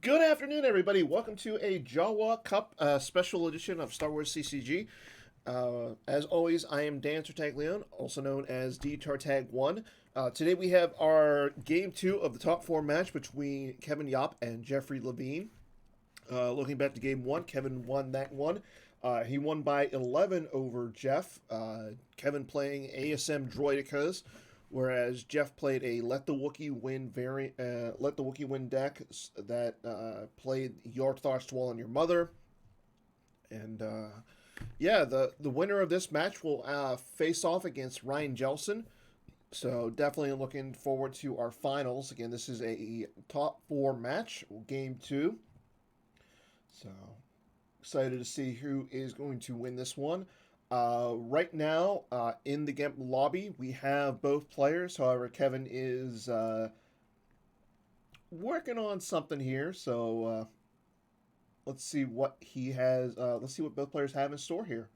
Good afternoon, everybody. Welcome to a Jawa Cup special edition of Star Wars CCG. As always, I am Dan Tartagleone, also known as D Tartag1. Today we have our Game 2 of the top 4 match between Kevin Jaap and Jeffrey Lavigne. Looking back to Game 1, Kevin won that one. He won by 11 over Jeff. Kevin playing ASM Droidicas, whereas Jeff played a Let the Wookiee Win Let the Wookiee Win deck that played Your Thoughts Dwell on Your Mother. And yeah, the winner of this match will face off against Ryan Jelson. So definitely looking forward to our finals. Again, this is a top 4 match, Game 2. So excited to see who is going to win this one. Right now, in the GEMP lobby, we have both players. However, Kevin is working on something here. So let's see what he has. Let's see what both players have in store here.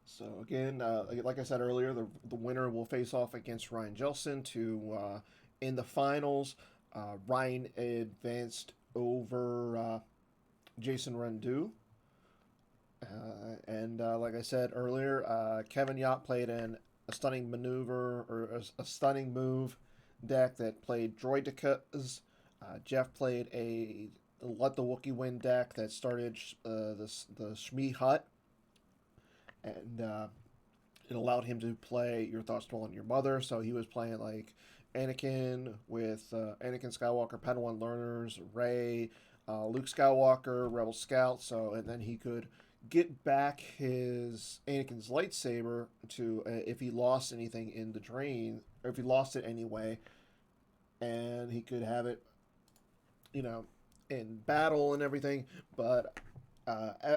So again, like I said earlier, the winner will face off against Ryan Jelson to in the finals. Ryan advanced over Jason Rendu. And like I said earlier, Kevin Jaap played a stunning maneuver or a stunning move deck that played Droidicas. Jeff played a Let the Wookiee Win deck that started the Shmi Hut, and it allowed him to play Your Thoughts Dwell on Your Mother. So he was playing like Anakin with Anakin Skywalker, Padawan Learners, Rey, Luke Skywalker, Rebel Scout. So and then he could get back his Anakin's lightsaber to if he lost anything in the drain, or if he lost it anyway, and he could have it, in battle and everything. But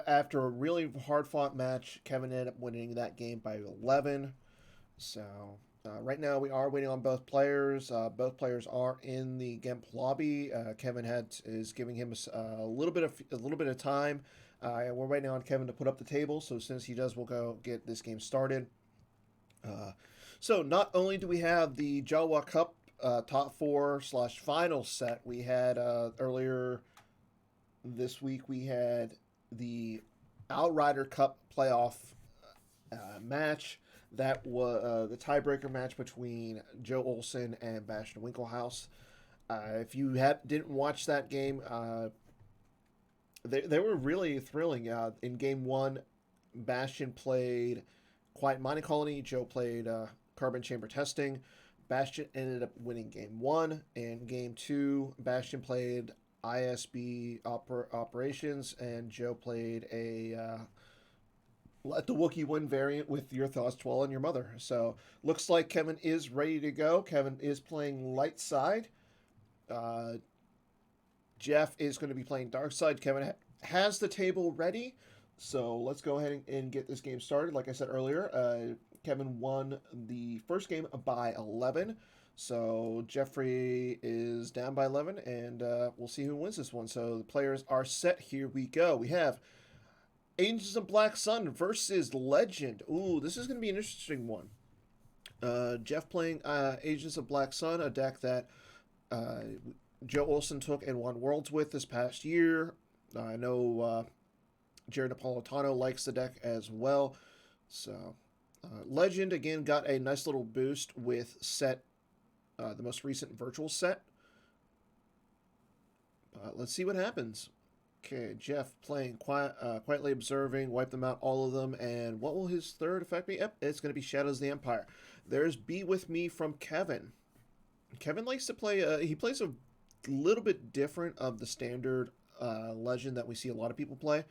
after a really hard fought match, Kevin ended up winning that game by 11. So right now we are waiting on both players. Both players are in the GEMP lobby. Kevin is giving him a little bit of time. We're waiting on Kevin to put up the table. So as soon as he does, we'll go get this game started. So not only do we have the Jawa Cup top 4/final set, we had earlier this week we had the Outrider Cup playoff match. That was the tiebreaker match between Joe Olson and Bastion Winklehouse. If you didn't watch that game, they were really thrilling. In game 1, Bastion played Quiet Mining Colony. Joe played Carbon Chamber Testing. Bastion ended up winning game 1. In game 2, Bastion played ISB operations, and Joe played a Let the Wookiee Win variant with Your Thoughts Dwell on Your Mother. So looks like Kevin is ready to go. Kevin is playing light side. Jeff is going to be playing dark side. Kevin has the table ready. So let's go ahead and get this game started. Like I said earlier, Kevin won the first game by 11. So Jeffrey is down by 11, and we'll see who wins this one. So the players are set. Here we go. We have Angels of Black Sun versus Legend. Ooh, this is going to be an interesting one. Jeff playing Agents of Black Sun, a deck that Joe Olson took and won Worlds with this past year. I know Jared Napolitano likes the deck as well. So Legend, again, got a nice little boost with the most recent virtual set. Let's see what happens. Okay, Jeff playing quietly observing, wipe them out, all of them, and what will his third effect be? Yep, it's going to be Shadows of the Empire. There's Be With Me from Kevin. Kevin likes to play, he plays a little bit different of the standard Legend that we see a lot of people play,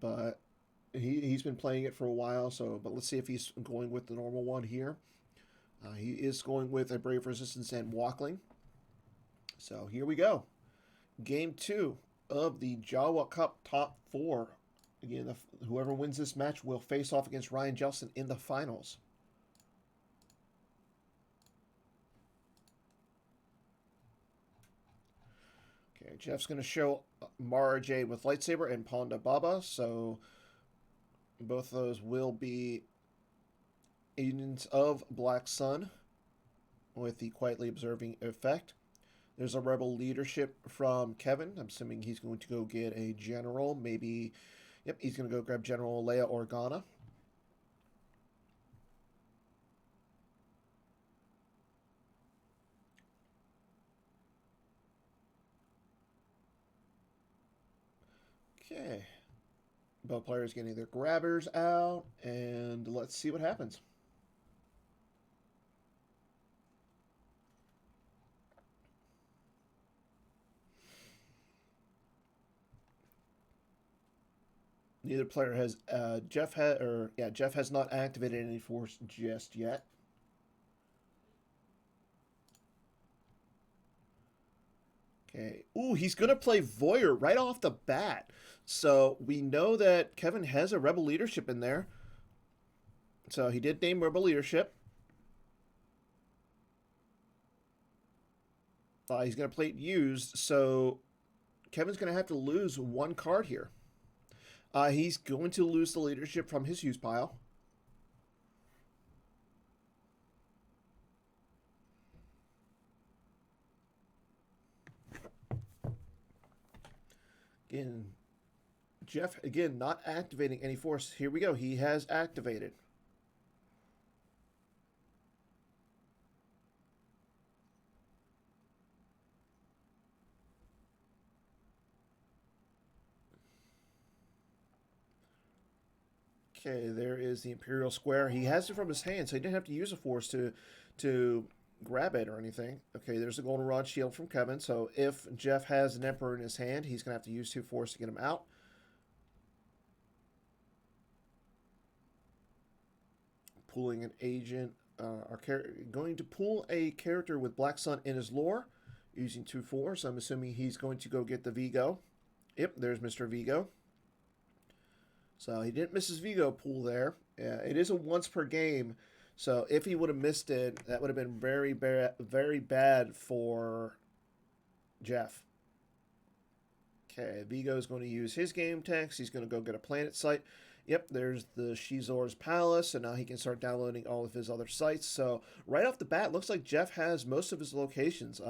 but he's been playing it for a while, but let's see if he's going with the normal one here. He is going with a Brave Resistance and Walkling. So here we go. Game 2 of the Jawa Cup top 4. Again, whoever wins this match will face off against Ryan Jelson in the finals. Okay, Okay, Jeff's going to show Mara Jade with lightsaber and Ponda Baba, so both of those will be agents of Black Sun with the quietly observing effect. There's a rebel leadership from Kevin. I'm assuming he's going to go get a general. Maybe, yep, he's going to go grab General Leia Organa. Okay. Both players getting their grabbers out, and let's see what happens. Neither player has Jeff has not activated any force just yet. Okay. Ooh, he's gonna play Voyeur right off the bat. So we know that Kevin has a rebel leadership in there. So he did name rebel leadership. He's gonna play it used. So Kevin's gonna have to lose one card here. He's going to lose the leadership from his use pile. Again, Jeff, again, not activating any force. Here we go. He has activated. Okay, there is the Imperial Square. He has it from his hand, so he didn't have to use a force to grab it or anything. Okay, there's the Goldenrod Shield from Kevin. So if Jeff has an Emperor in his hand, he's going to have to use 2 force to get him out. Pulling an agent. Going to pull a character with Black Sun in his lore using 2 force. I'm assuming he's going to go get the Vigo. Yep, there's Mr. Vigo. So he didn't miss his Vigo pool there. Yeah, it is a once per game. So if he would have missed it, that would have been very bad for Jeff. Okay, Vigo is going to use his game text. He's going to go get a planet site. Yep, there's the Shizor's Palace, and now he can start downloading all of his other sites. So right off the bat, looks like Jeff has most of his locations.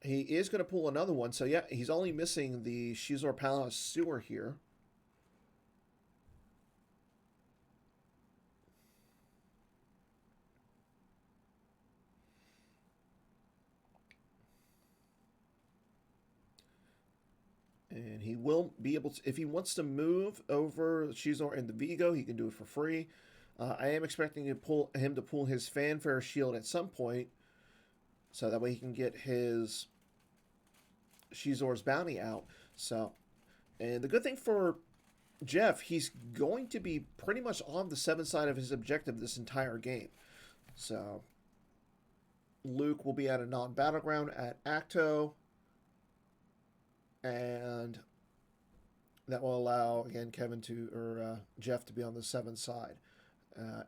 He is going to pull another one. So yeah, he's only missing the Shizor Palace sewer here. And he will be able to, if he wants to move over Shizor and the Vigo, he can do it for free. I am expecting him to pull his Fanfare Shield at some point, so that way he can get his Shizor's Bounty out. So, and the good thing for Jeff, he's going to be pretty much on the 7th side of his objective this entire game. So, Luke will be at a non-battleground at Acto. And that will allow, again, Jeff to be on the 7th side.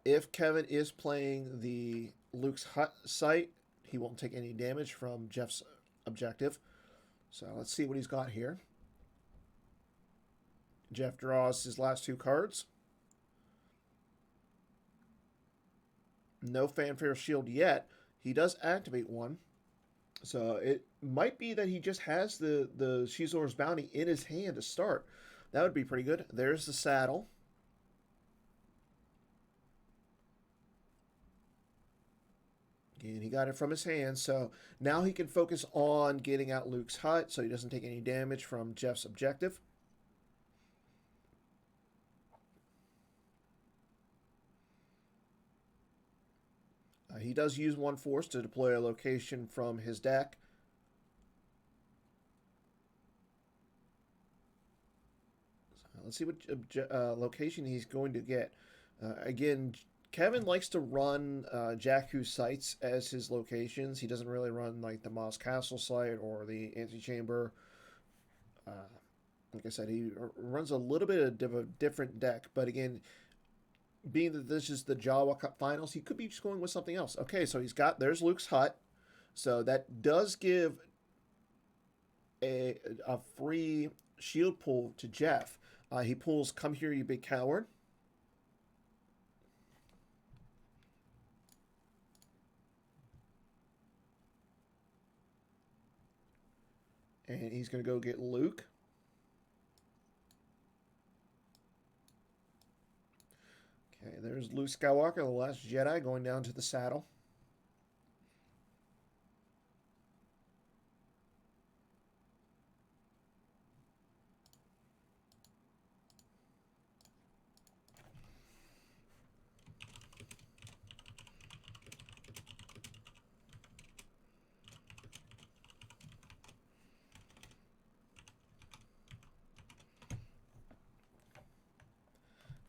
If Kevin is playing the Luke's hut site, he won't take any damage from Jeff's objective. So let's see what he's got here. Jeff draws his last 2 cards. No Fanfare Shield yet. He does activate one. So it might be that he just has the Shizor's Bounty in his hand to start. That would be pretty good. There's the saddle. And he got it from his hand. So now he can focus on getting out Luke's hut so he doesn't take any damage from Jeff's objective. He does use 1 force to deploy a location from his deck. So let's see what location he's going to get. Again, Kevin likes to run Jakku sites as his locations. He doesn't really run like the Moss Castle site or the Antechamber. Like I said, he runs a little bit of a different deck. But again, being that this is the Jawa Cup Finals, he could be just going with something else. Okay, so there's Luke's hut. So that does give a free shield pull to Jeff. He pulls "Come Here, You Big Coward." And he's going to go get Luke. Okay, there's Luke Skywalker, the last Jedi, going down to the saddle.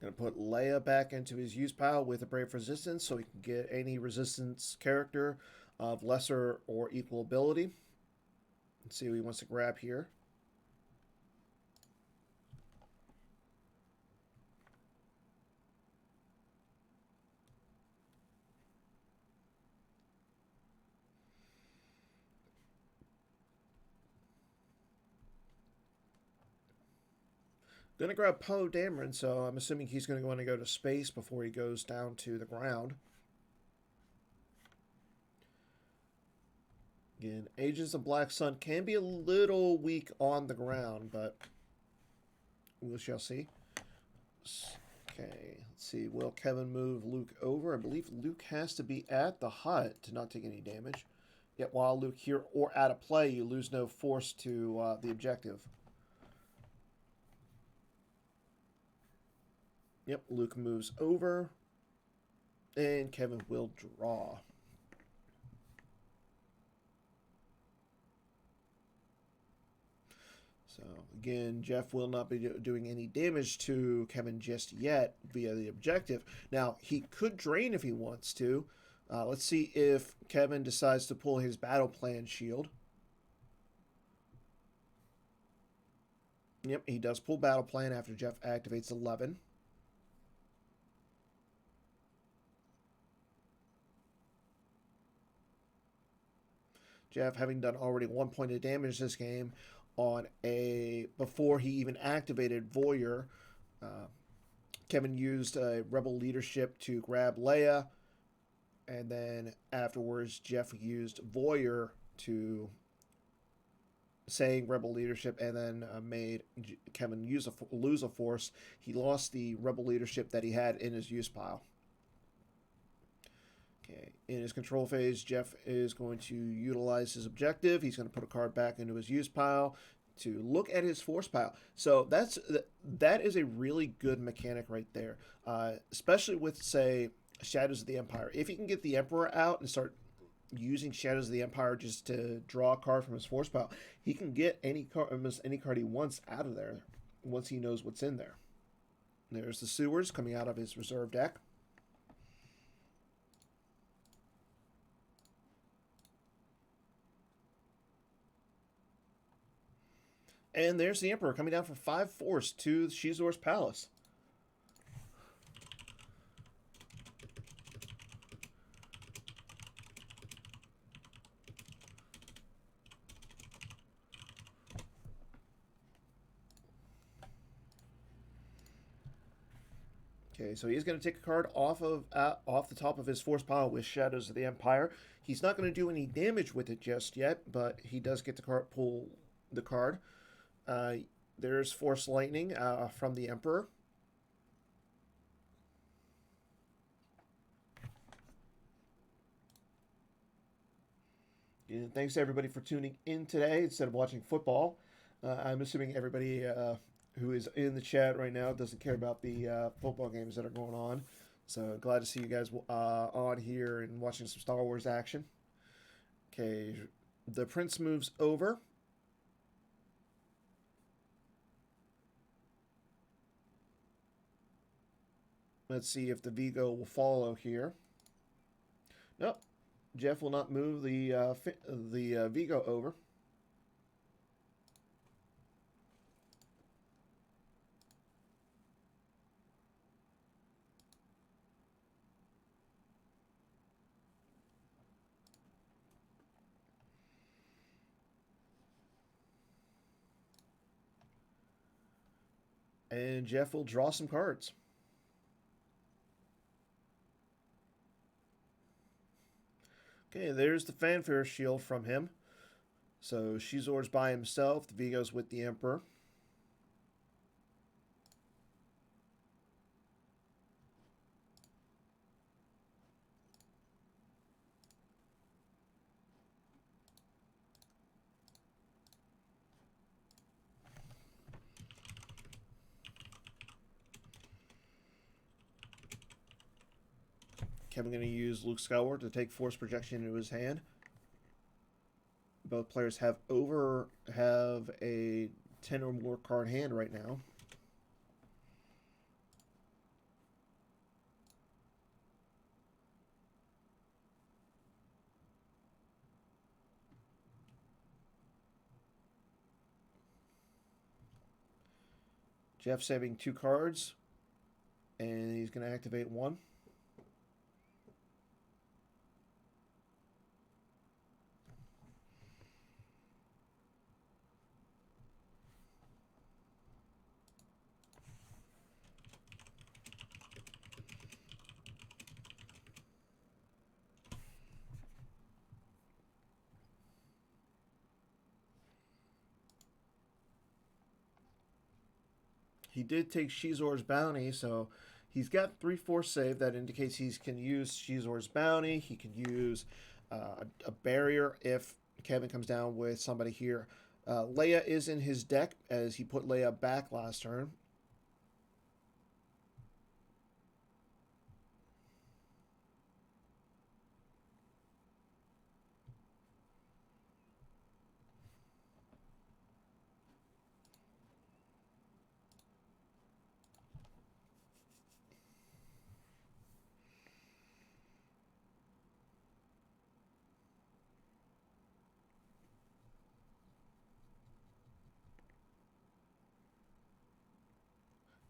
Going to put Leia back into his use pile with a Brave Resistance so he can get any Resistance character of lesser or equal ability. Let's see who he wants to grab here. Going to grab Poe Dameron, so I'm assuming he's going to want to go to space before he goes down to the ground. Again, Agents of Black Sun can be a little weak on the ground, but we shall see. Okay, let's see. Will Kevin move Luke over? I believe Luke has to be at the hut to not take any damage. Yet while Luke here or out of play, you lose no force to the objective. Yep, Luke moves over, and Kevin will draw. So, again, Jeff will not be doing any damage to Kevin just yet via the objective. Now, he could drain if he wants to. Let's see if Kevin decides to pull his battle plan shield. Yep, he does pull battle plan after Jeff activates 11. Jeff, having done already 1 point of damage this game on a before he even activated Voyeur, Kevin used Rebel Leadership to grab Leia, and then afterwards Jeff used Voyeur to saying Rebel Leadership, and then made Kevin lose a force. He lost the Rebel Leadership that he had in his use pile. Okay, in his control phase, Jeff is going to utilize his objective. He's going to put a card back into his use pile to look at his force pile. So that is a really good mechanic right there, especially with, say, Shadows of the Empire. If he can get the Emperor out and start using Shadows of the Empire just to draw a card from his force pile, he can get almost any card he wants out of there once he knows what's in there. There's the Sewers coming out of his reserve deck. And there's the Emperor coming down for 5 force to Shizor's Palace. Okay, so he's going to take a card off the top of his force pile with Shadows of the Empire. He's not going to do any damage with it just yet, but he does get to pull the card. There's Force Lightning from the Emperor. And thanks to everybody for tuning in today instead of watching football. I'm assuming everybody who is in the chat right now doesn't care about the football games that are going on. So glad to see you guys on here and watching some Star Wars action. Okay, the Prince moves over. Let's see if the Vigo will follow here. Nope. Jeff will not move the Vigo over. And Jeff will draw some cards. Okay, there's the Fanfare Shield from him. So Shizor's by himself. The Vigo's with the Emperor. Kevin going to use Luke Skywalker to take Force Projection into his hand. Both players have a 10 or more card hand right now. Jeff saving 2 cards, and he's going to activate 1. He did take Shizor's Bounty, so he's got 3/4 save. That indicates he can use Shizor's Bounty. He can use a barrier if Kevin comes down with somebody here. Leia is in his deck as he put Leia back last turn.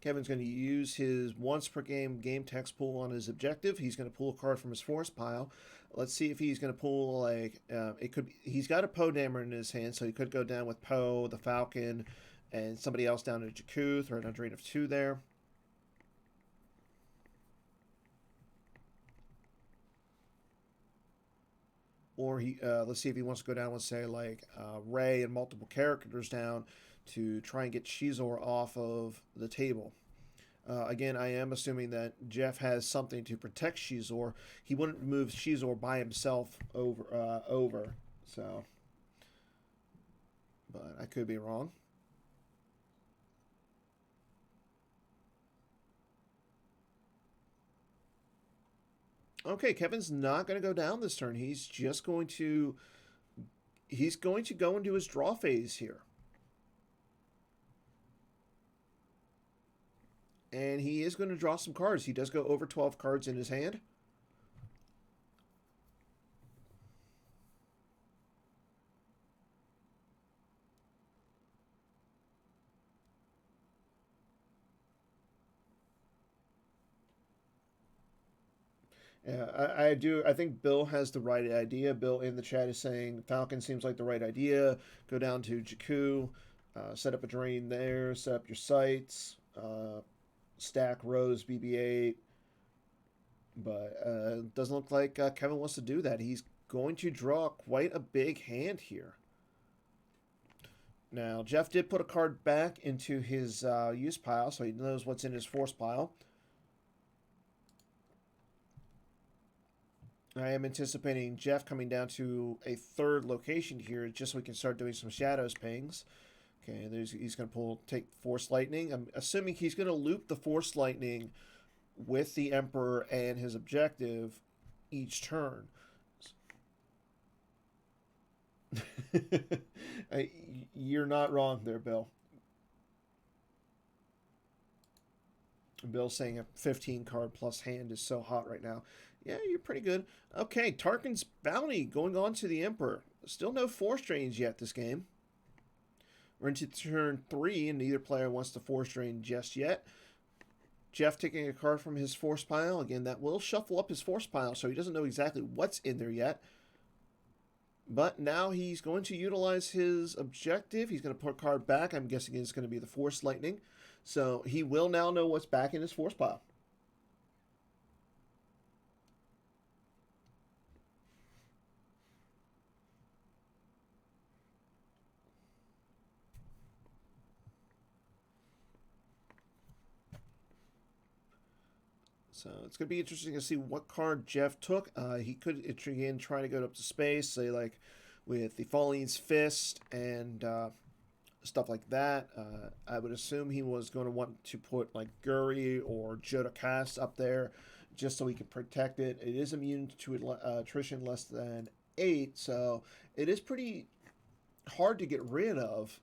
Kevin's going to use his once per game text pool on his objective. He's going to pull a card from his force pile. Let's see if he's going to pull it could. He's got a Poe Dameron in his hand, so he could go down with Poe, the Falcon, and somebody else down to Jakku. Throw an drain of 2 there. Or let's see if he wants to go down with say Rey and multiple characters down to try and get Shizor off of the table. Again, I am assuming that Jeff has something to protect Shizor. He wouldn't move Shizor by himself over. So, but I could be wrong. Okay, Kevin's not going to go down this turn. He's going to go into his draw phase here. And he is going to draw some cards. He does go over 12 cards in his hand. Yeah, I do. I think Bill has the right idea. Bill in the chat is saying Falcon seems like the right idea. Go down to Jakku, set up a drain there, set up your sights, stack Rose BB-8. But doesn't look like Kevin wants to do that. He's going to draw quite a big hand here. Now, Jeff did put a card back into his use pile, so he knows what's in his force pile. I am anticipating Jeff coming down to a 3rd location here just so we can start doing some Shadows pings. Okay, he's going to take Force Lightning. I'm assuming he's going to loop the Force Lightning with the Emperor and his objective each turn. You're not wrong there, Bill. Bill's saying a 15 card plus hand is so hot right now. Yeah, you're pretty good. Okay, Tarkin's Bounty going on to the Emperor. Still no Force Drains yet this game. We're into turn 3, and neither player wants to Force Drain just yet. Jeff taking a card from his Force pile. Again, that will shuffle up his Force pile, so he doesn't know exactly what's in there yet. But now he's going to utilize his objective. He's going to put a card back. I'm guessing it's going to be the Force Lightning. So he will now know what's back in his force pile. So it's going to be interesting to see what card Jeff took. He could, again, try to go up to space, say, like, with the Falling's Fist and stuff like that. I would assume he was going to want to put, like, Guri or Jodocast up there just so he could protect it. It is immune to attrition less than 8, so it is pretty hard to get rid of.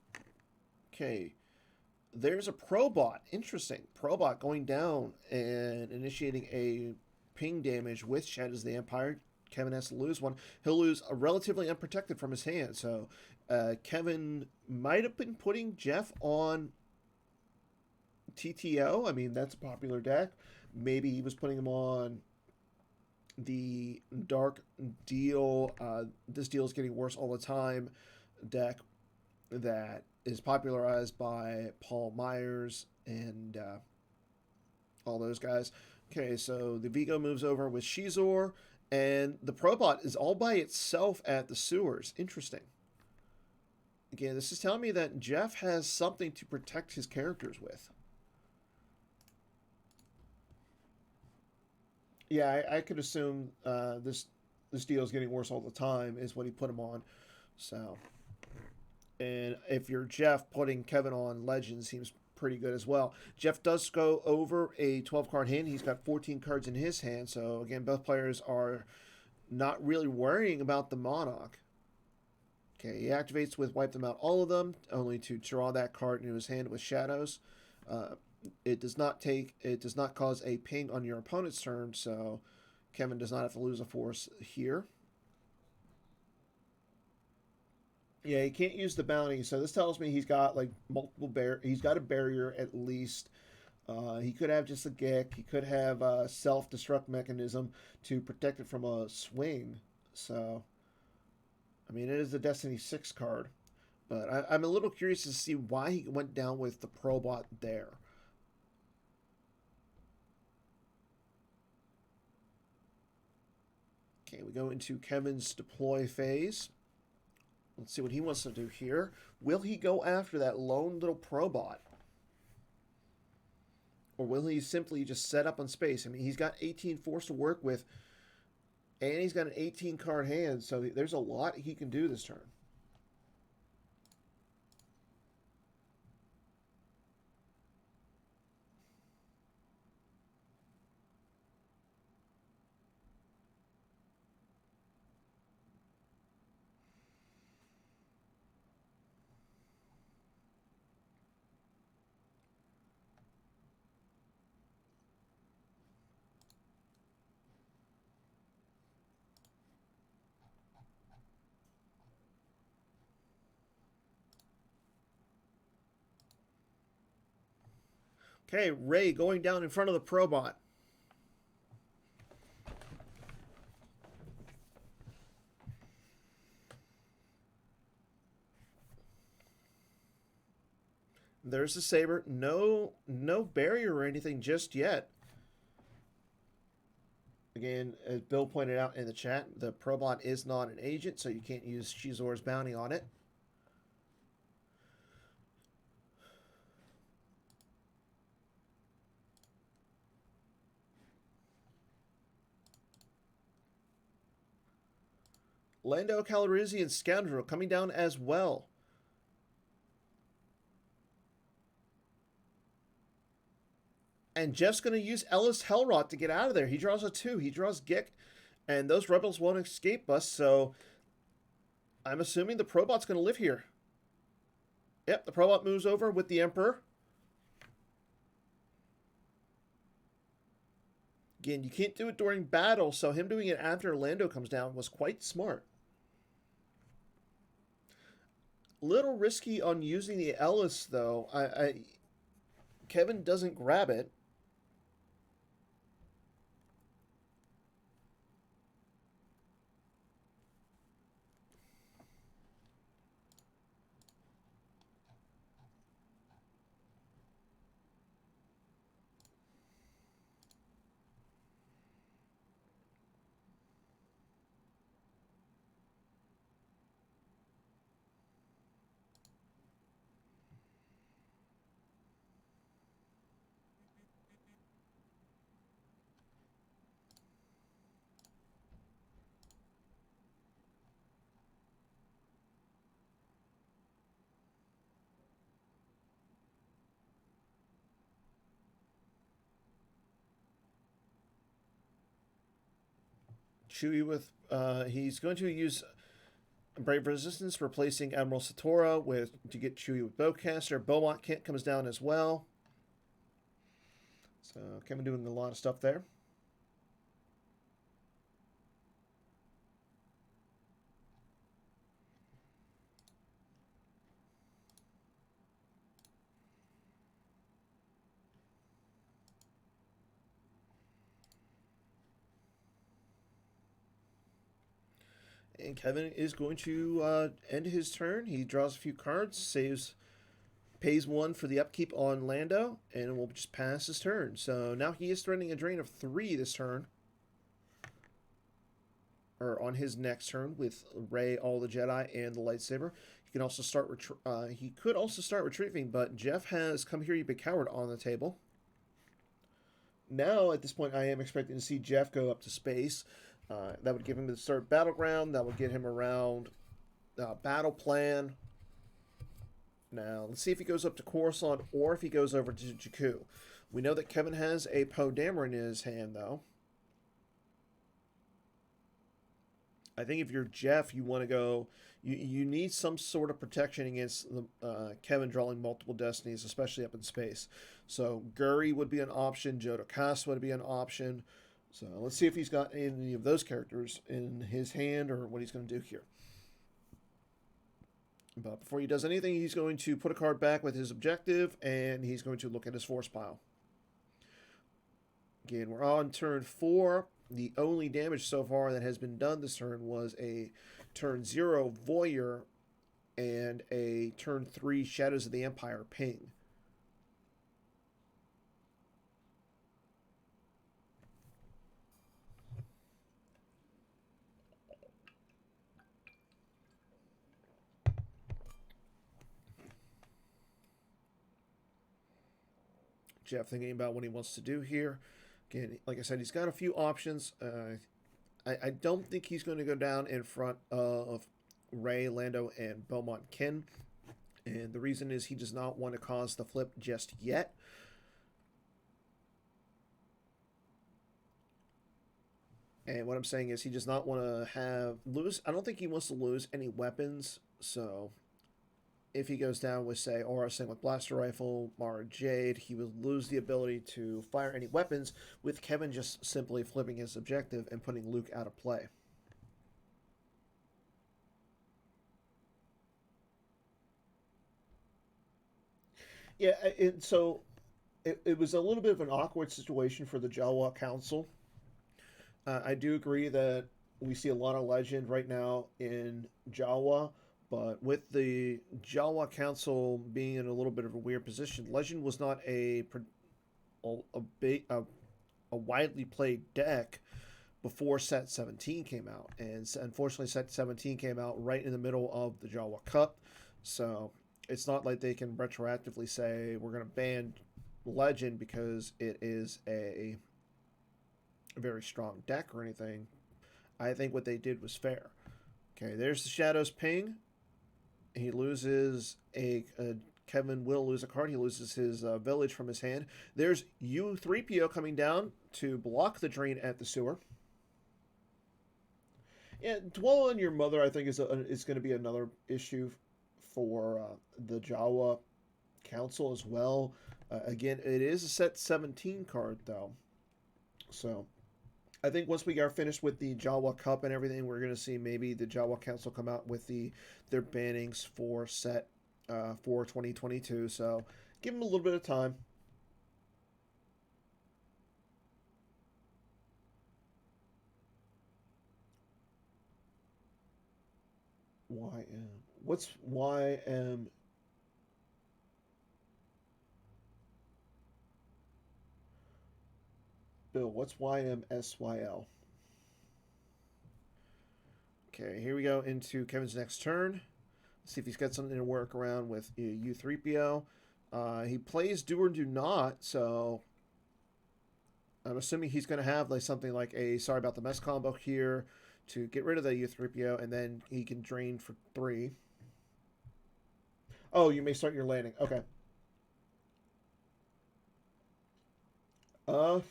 Okay. There's a Probot. Interesting. Probot going down and initiating a ping damage with Shadows of the Empire. Kevin has to lose one. He'll lose a relatively unprotected from his hand. So Kevin might have been putting Jeff on TTO. I mean, that's a popular deck. Maybe he was putting him on the Dark Deal. This deal is getting worse all the time deck that is popularized by Paul Myers and all those guys. Okay, so the Vigo moves over with Shizor, and the Probot is all by itself at the sewers. Interesting. Again, this is telling me that Jeff has something to protect his characters with. Yeah, I could assume this deal is getting worse all the time is what he put him on. So, and if you're Jeff, putting Kevin on Legend seems pretty good as well. Jeff does go over a 12-card hand. He's got 14 cards in his hand. So, again, both players are not really worrying about the Monarch. Okay, he activates with Wipe Them Out, all of them, only to draw that card into his hand with Shadows. It does not cause a ping on your opponent's turn, so Kevin does not have to lose a force here. Yeah, he can't use the bounty, so this tells me he's got like multiple he's got a barrier at least. He could have just a Gick. He could have a self-destruct mechanism to protect it from a swing. So, I mean, it is a Destiny 6 card. But I'm a little curious to see why he went down with the Probot there. Okay, we go into Kevin's deploy phase. Let's see what he wants to do here. Will he go after that lone little Probot? Or will he simply just set up on space? I mean, he's got 18 force to work with, and he's got an 18-card hand, so there's a lot he can do this turn. Okay, Ray going down in front of the Probot. There's the Saber. No barrier or anything just yet. Again, as Bill pointed out in the chat, the Probot is not an agent, so you can't use Shizor's bounty on it. Lando Calrissian Scoundrel coming down as well. And Jeff's going to use Ellis Hellrot to get out of there. He draws a 2. He draws Gick. And those rebels won't escape us, so I'm assuming the Probot's going to live here. Yep, the Probot moves over with the Emperor. Again, you can't do it during battle, so him doing it after Lando comes down was quite smart. Little risky on using the Ellis, though. Kevin doesn't grab it. Chewie with. He's going to use Brave Resistance, replacing Admiral Satora with to get Chewie with Bowcaster. Beaumont Kent comes down as well. So Kevin doing a lot of stuff there. And Kevin is going to end his turn. He draws a few cards, pays 1 for the upkeep on Lando, and will just pass his turn. So now he is threatening a drain of 3 this turn. Or on his next turn with Rey, all the Jedi, and the lightsaber. He can also start. He could also start retrieving, but Jeff has Come Here, You Big Coward on the table. Now, at this point, I am expecting to see Jeff go up to space. That would give him the start battleground. That would get him around battle plan. Now, let's see if he goes up to Coruscant or if he goes over to Jakku. We know that Kevin has a Poe Dameron in his hand, though. I think if you're Jeff, you want to go. You need some sort of protection against Kevin drawing multiple destinies, especially up in space. So Guri would be an option. Jodocast would be an option. So let's see if he's got any of those characters in his hand or what he's going to do here. But before he does anything, he's going to put a card back with his objective, and he's going to look at his force pile. Again, we're on turn 4. The only damage so far that has been done this turn was a turn 0 Voyeur and a turn 3 Shadows of the Empire ping. Jeff thinking about what he wants to do here. Again, like I said, he's got a few options. I don't think he's going to go down in front of Rey, Lando, and Beaumont Ken. And the reason is he does not want to cause the flip just yet. And what I'm saying is he does not want to lose. I don't think he wants to lose any weapons. So if he goes down with, say, Aura Sing with Blaster Rifle, Mara Jade, he would lose the ability to fire any weapons, with Kevin just simply flipping his objective and putting Luke out of play. Yeah, it was a little bit of an awkward situation for the Jawa Council. I do agree that we see a lot of legend right now in Jawa, but with the Jawa Council being in a little bit of a weird position, legend was not a widely played deck before Set 17 came out, and unfortunately, Set 17 came out right in the middle of the Jawa Cup, so it's not like they can retroactively say we're going to ban legend because it is a very strong deck or anything. I think what they did was fair. Okay, there's the Shadows ping. He loses Kevin will lose a card. He loses his village from his hand. There's U3PO coming down to block the drain at the sewer. Yeah, Dwell on Your Mother, I think, is going to be another issue for the Jawa Council as well. Again, it is a Set 17 card, though. So I think once we are finished with the Jawa Cup and everything, we're going to see maybe the Jawa Council come out with their bannings for Set for 2022. So give them a little bit of time. YM. What's YM? Bill, what's YMSYL? Okay, here we go into Kevin's next turn. Let's see if he's got something to work around with U3PO. He plays Do or Do Not, so I'm assuming he's going to have like something like a Sorry About the Mess combo here to get rid of the U3PO, and then he can drain for 3. Oh, you may start your landing. Okay. Oof.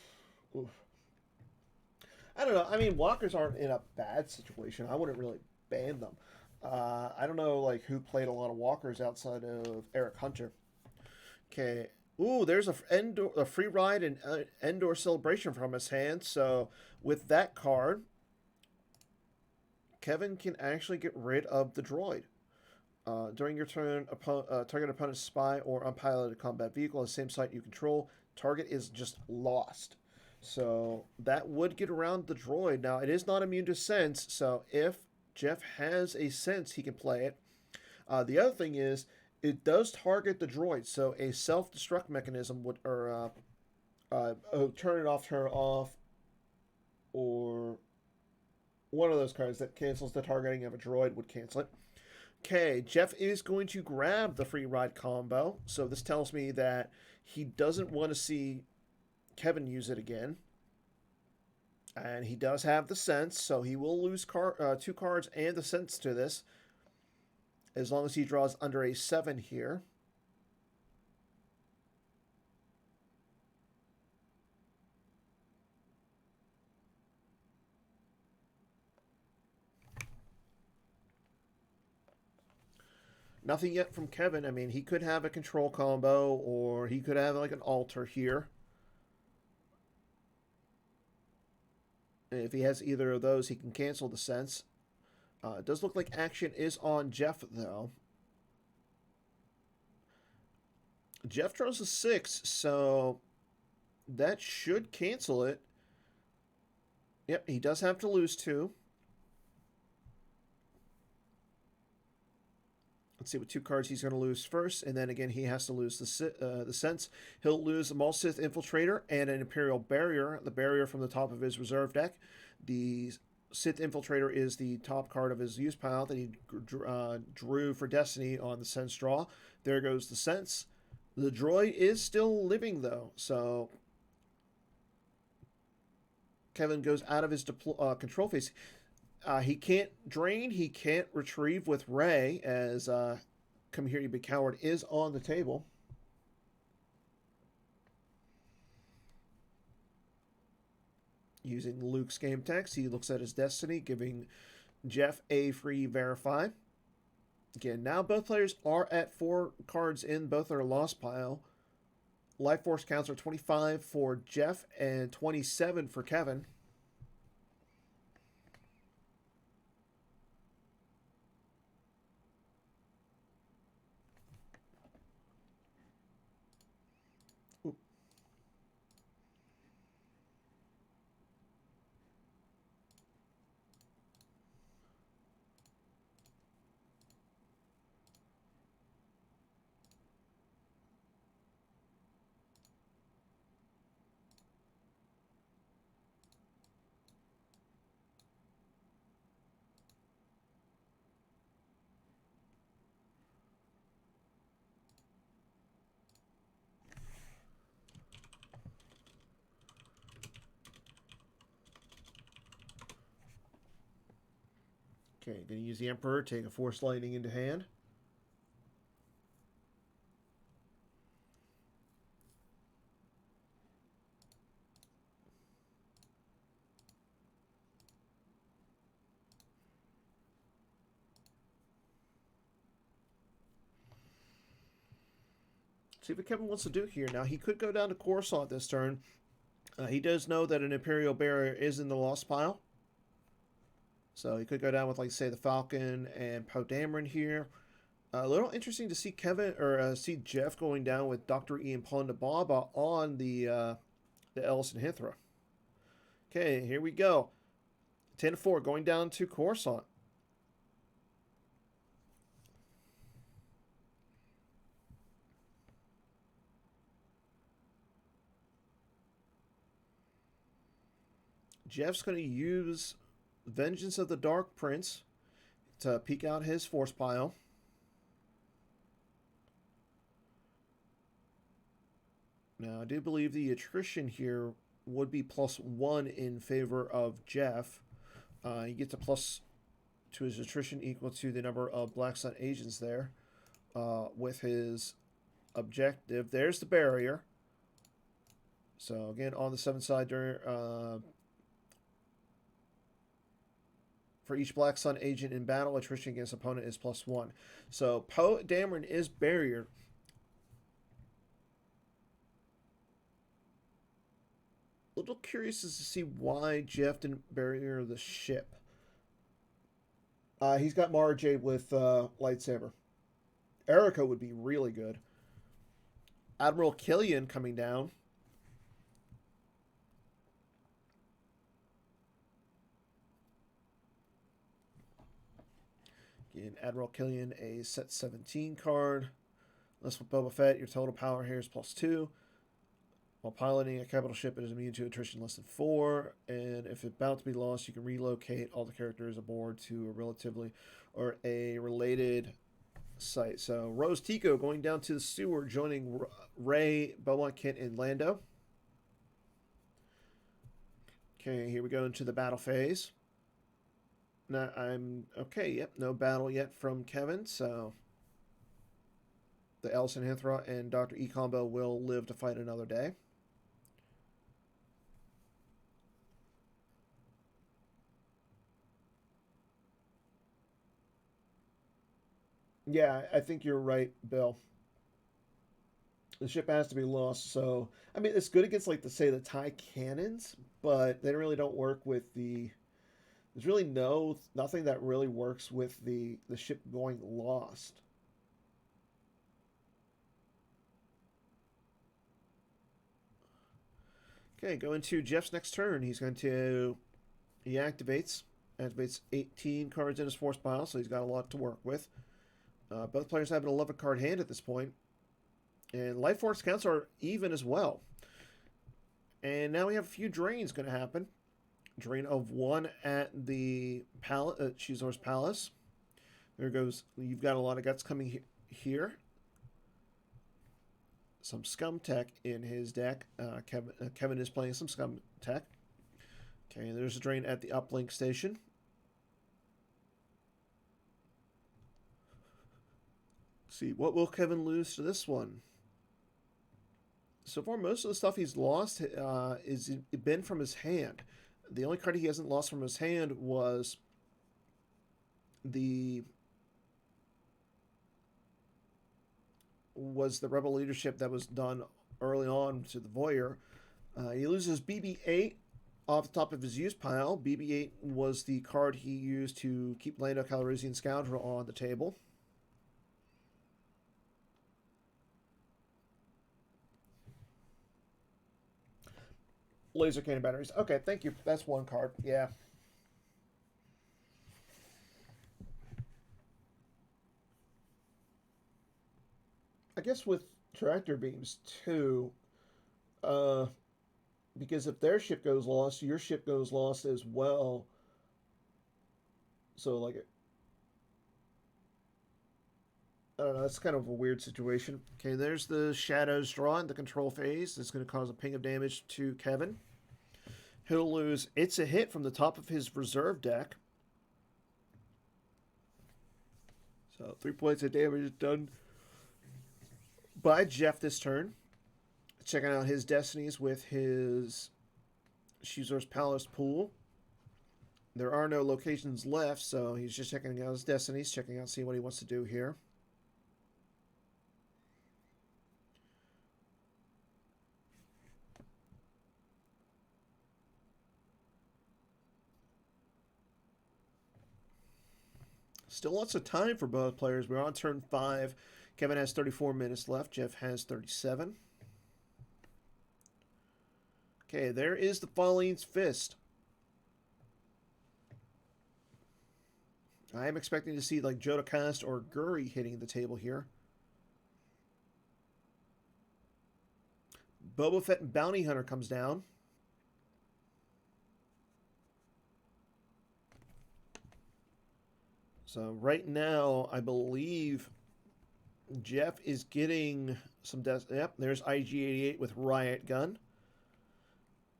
I don't know. I mean, walkers aren't in a bad situation. I wouldn't really ban them. I don't know like who played a lot of walkers outside of Eric Hunter. Okay. Ooh, there's a free ride and Endor celebration from his hand. So with that card, Kevin can actually get rid of the droid. During your turn, target opponent's spy or unpiloted combat vehicle at the same site you control, target is just lost. So that would get around the droid. Now, it is not immune to sense, so if Jeff has a sense, he can play it. The other thing is, it does target the droid, so a self destruct mechanism would, or turn it off, turn it off, or one of those cards that cancels the targeting of a droid would cancel it. Okay, Jeff is going to grab the free ride combo. So this tells me that he doesn't want to see Kevin use it again. And he does have the sense, so he will lose 2 cards and the sense to this. As long as he draws under a 7 here. Nothing yet from Kevin. I mean, he could have a control combo, or he could have like an altar here. And if he has either of those, he can cancel the sense. It does look like action is on Jeff, though. Jeff draws a 6, so that should cancel it. Yep, he does have to lose 2. Let's see what 2 cards he's going to lose first, and then again he has to lose the sense. He'll lose a Maul Sith Infiltrator and an Imperial Barrier. The Barrier from the top of his reserve deck. The Sith Infiltrator is the top card of his use pile that he drew for Destiny on the sense draw. There goes the sense. The droid is still living though, so Kevin goes out of his control phase. He can't drain. He can't retrieve with Rey, as Come Here You Big Coward is on the table. Using Luke's game text, he looks at his destiny, giving Jeff a free verify. Again, now both players are at 4 cards in both their loss pile. Life Force counts are 25 for Jeff and 27 for Kevin. Okay, going to use the Emperor, take a Force Lightning into hand. See what Kevin wants to do here. Now, he could go down to Coruscant this turn. He does know that an Imperial Barrier is in the lost pile. So he could go down with, like, say, the Falcon and Poe Dameron here. A little interesting to see Kevin, or see Jeff going down with Dr. Ian Ponda Baba on the Ellison Hithra. Okay, here we go. 10-4, going down to Coruscant. Jeff's going to use Vengeance of the Dark Prince to peek out his force pile. Now, I do believe the attrition here would be +1 in favor of Jeff. He gets a plus to his attrition equal to the number of Black Sun agents there with his objective. There's the barrier. So, again, on the 7 side, For each Black Sun agent in battle, attrition against opponent is +1. So Poe Dameron is barrier. A little curious as to see why Jeff didn't barrier the ship. He's got Mara Jade with lightsaber. Erica would be really good. Admiral Killian coming down. Again, Admiral Killian, a set 17 card. Unless with Boba Fett, your total power here is +2. While piloting a capital ship, it is immune to attrition less than 4. And if it's about to be lost, you can relocate all the characters aboard to a relatively or a related site. So Rose Tico going down to the sewer, joining Rey, Beaumont, Kit, and Lando. Okay, here we go into the battle phase. Now I'm okay. Yep, no battle yet from Kevin. So the Elson Hinthra and Dr. E combo will live to fight another day. Yeah, I think you're right, Bill. The ship has to be lost. So I mean, it's good against like the TIE cannons, but they really don't work with the. There's really nothing that really works with the ship going lost. Okay, going to Jeff's next turn. He activates 18 cards in his force pile, so he's got a lot to work with. Both players have an 11 card hand at this point. And life force counts are even as well. And now we have a few drains going to happen. Drain of 1 at the Shizor's Palace. There goes. You've got a lot of guts coming here. Some Scum Tech in his deck. Kevin is playing some Scum Tech. Okay, there's a drain at the uplink station. Let's see, what will Kevin lose to this one? So far, most of the stuff he's lost is been from his hand. The only card he hasn't lost from his hand was the Rebel leadership that was done early on to the Voyeur. He loses BB-8 off the top of his use pile. BB-8 was the card he used to keep Lando Calrissian Scoundrel on the table. Laser cannon batteries. Okay, thank you. That's one card. Yeah. I guess with tractor beams too, because if their ship goes lost, your ship goes lost as well. So like, I don't know. That's kind of a weird situation. Okay, there's the shadows draw in the control phase. It's going to cause a ping of damage to Kevin. He'll lose It's a Hit from the top of his reserve deck. So 3 points of damage is done by Jeff this turn. Checking out his destinies with his Shizor's Palace pool. There are no locations left, so he's just checking out his destinies, checking out, seeing what he wants to do here. Still lots of time for both players. We're on turn 5. Kevin has 34 minutes left. Jeff has 37. Okay, there is the Falling's Fist. I am expecting to see like Jodocast or Guri hitting the table here. Boba Fett and Bounty Hunter comes down. So right now, I believe Jeff is getting some yep, there's IG-88 with Riot Gun.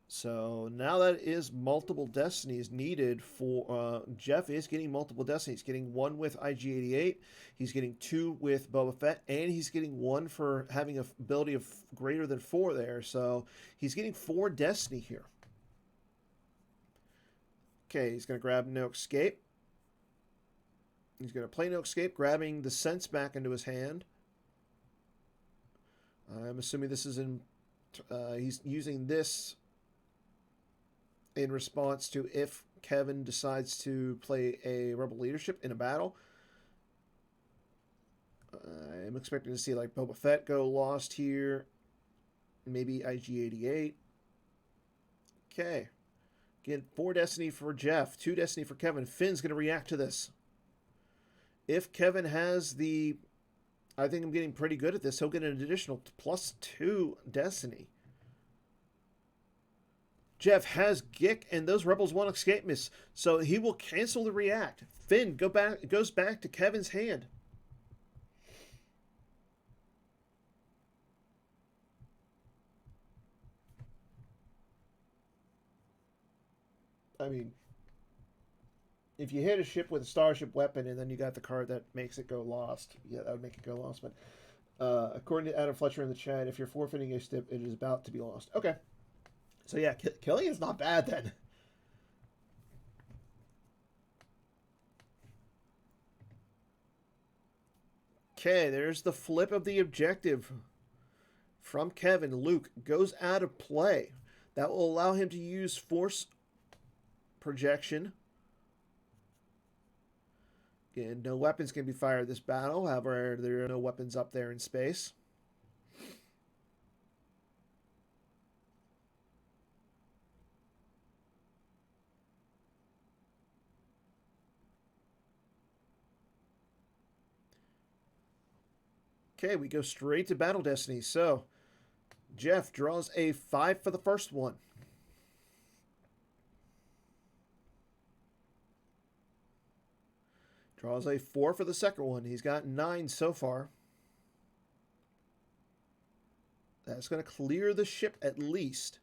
So now that is multiple destinies needed for Jeff is getting multiple destinies. Getting 1 with IG-88, he's getting 2 with Boba Fett, and he's getting 1 for having an ability of greater than 4 there. So he's getting 4 destiny here. Okay, he's going to grab No Escape. He's going to play no escape, grabbing the sense back into his hand. I'm assuming this is in... he's using this in response to if Kevin decides to play a Rebel Leadership in a battle. I'm expecting to see like Boba Fett go lost here. Maybe IG-88. Okay. Again, 4 Destiny for Jeff, 2 Destiny for Kevin. Finn's going to react to this. If Kevin has the... I think I'm getting pretty good at this. He'll get an additional +2 Destiny. Jeff has Gick, and those Rebels won't escape miss, so he will cancel the react. Finn goes back to Kevin's hand. I mean, if you hit a ship with a starship weapon and then you got the card that makes it go lost, yeah, that would make it go lost. But according to Adam Fletcher in the chat, if you're forfeiting a ship, it is about to be lost. Okay. So yeah, killing is not bad then. Okay, there's the flip of the objective from Kevin. Luke goes out of play. That will allow him to use force projection. Again, no weapons can be fired this battle. However, there are no weapons up there in space. Okay, we go straight to Battle Destiny. So, Jeff draws a 5 for the first one. Draws a 4 for the second one. He's got 9 so far. That's going to clear the ship at least.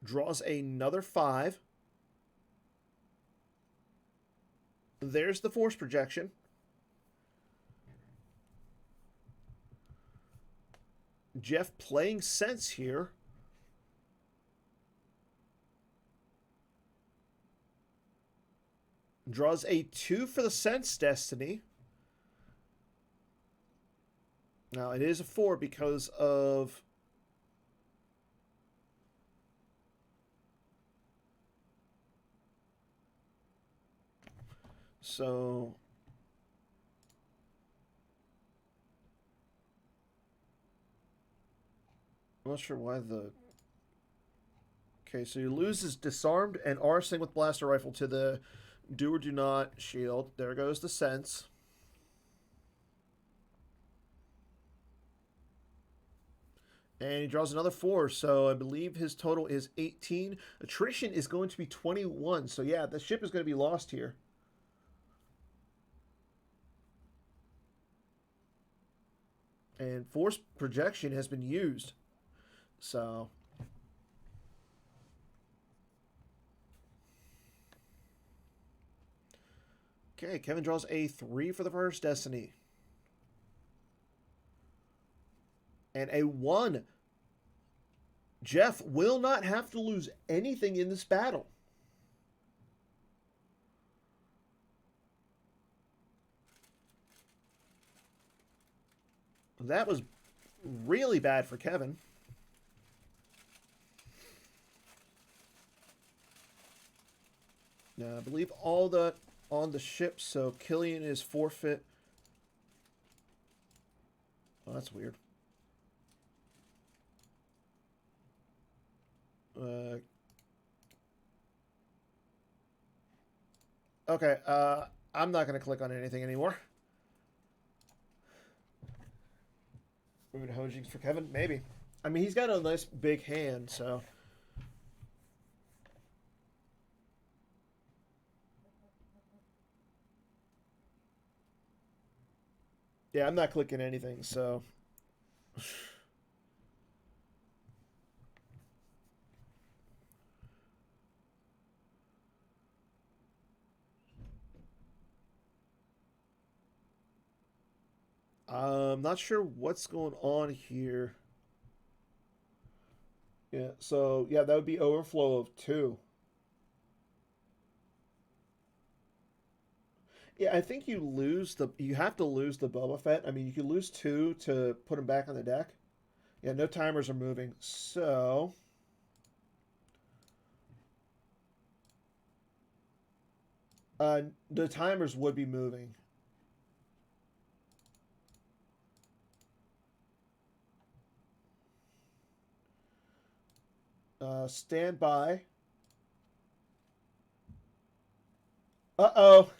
Draws another 5. There's the force projection. Jeff playing sense here. Draws a 2 for the sense destiny. Now it is a 4 because of... So... I'm not sure why the... Okay, so he loses disarmed and arsoning with blaster rifle to the do or do not shield. There goes the sense. And he draws another 4, so I believe his total is 18. Attrition is going to be 21, so yeah, the ship is going to be lost here. And force projection has been used. So... Okay, Kevin draws a 3 for the first Destiny. And a 1. Jeff will not have to lose anything in this battle. That was really bad for Kevin. Now, I believe all the... on the ship, so Killian is forfeit. Oh, that's weird. Okay, I'm not going to click on anything anymore. Eweuge for Kevin? Maybe. I mean, he's got a nice big hand, so... Yeah, I'm not clicking anything, so... I'm not sure what's going on here. Yeah. So yeah, that would be overflow of 2. Yeah, I think you have to lose the Boba Fett. I mean, you can lose 2 to put him back on the deck. Yeah, no timers are moving. So the timers would be moving. Stand by. Uh-oh.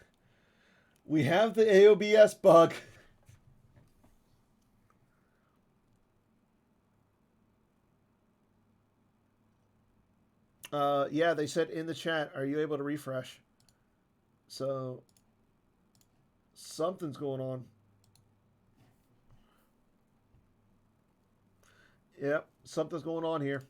We have the AOBS bug. Yeah, they said in the chat, are you able to refresh? So something's going on. Yep, something's going on here.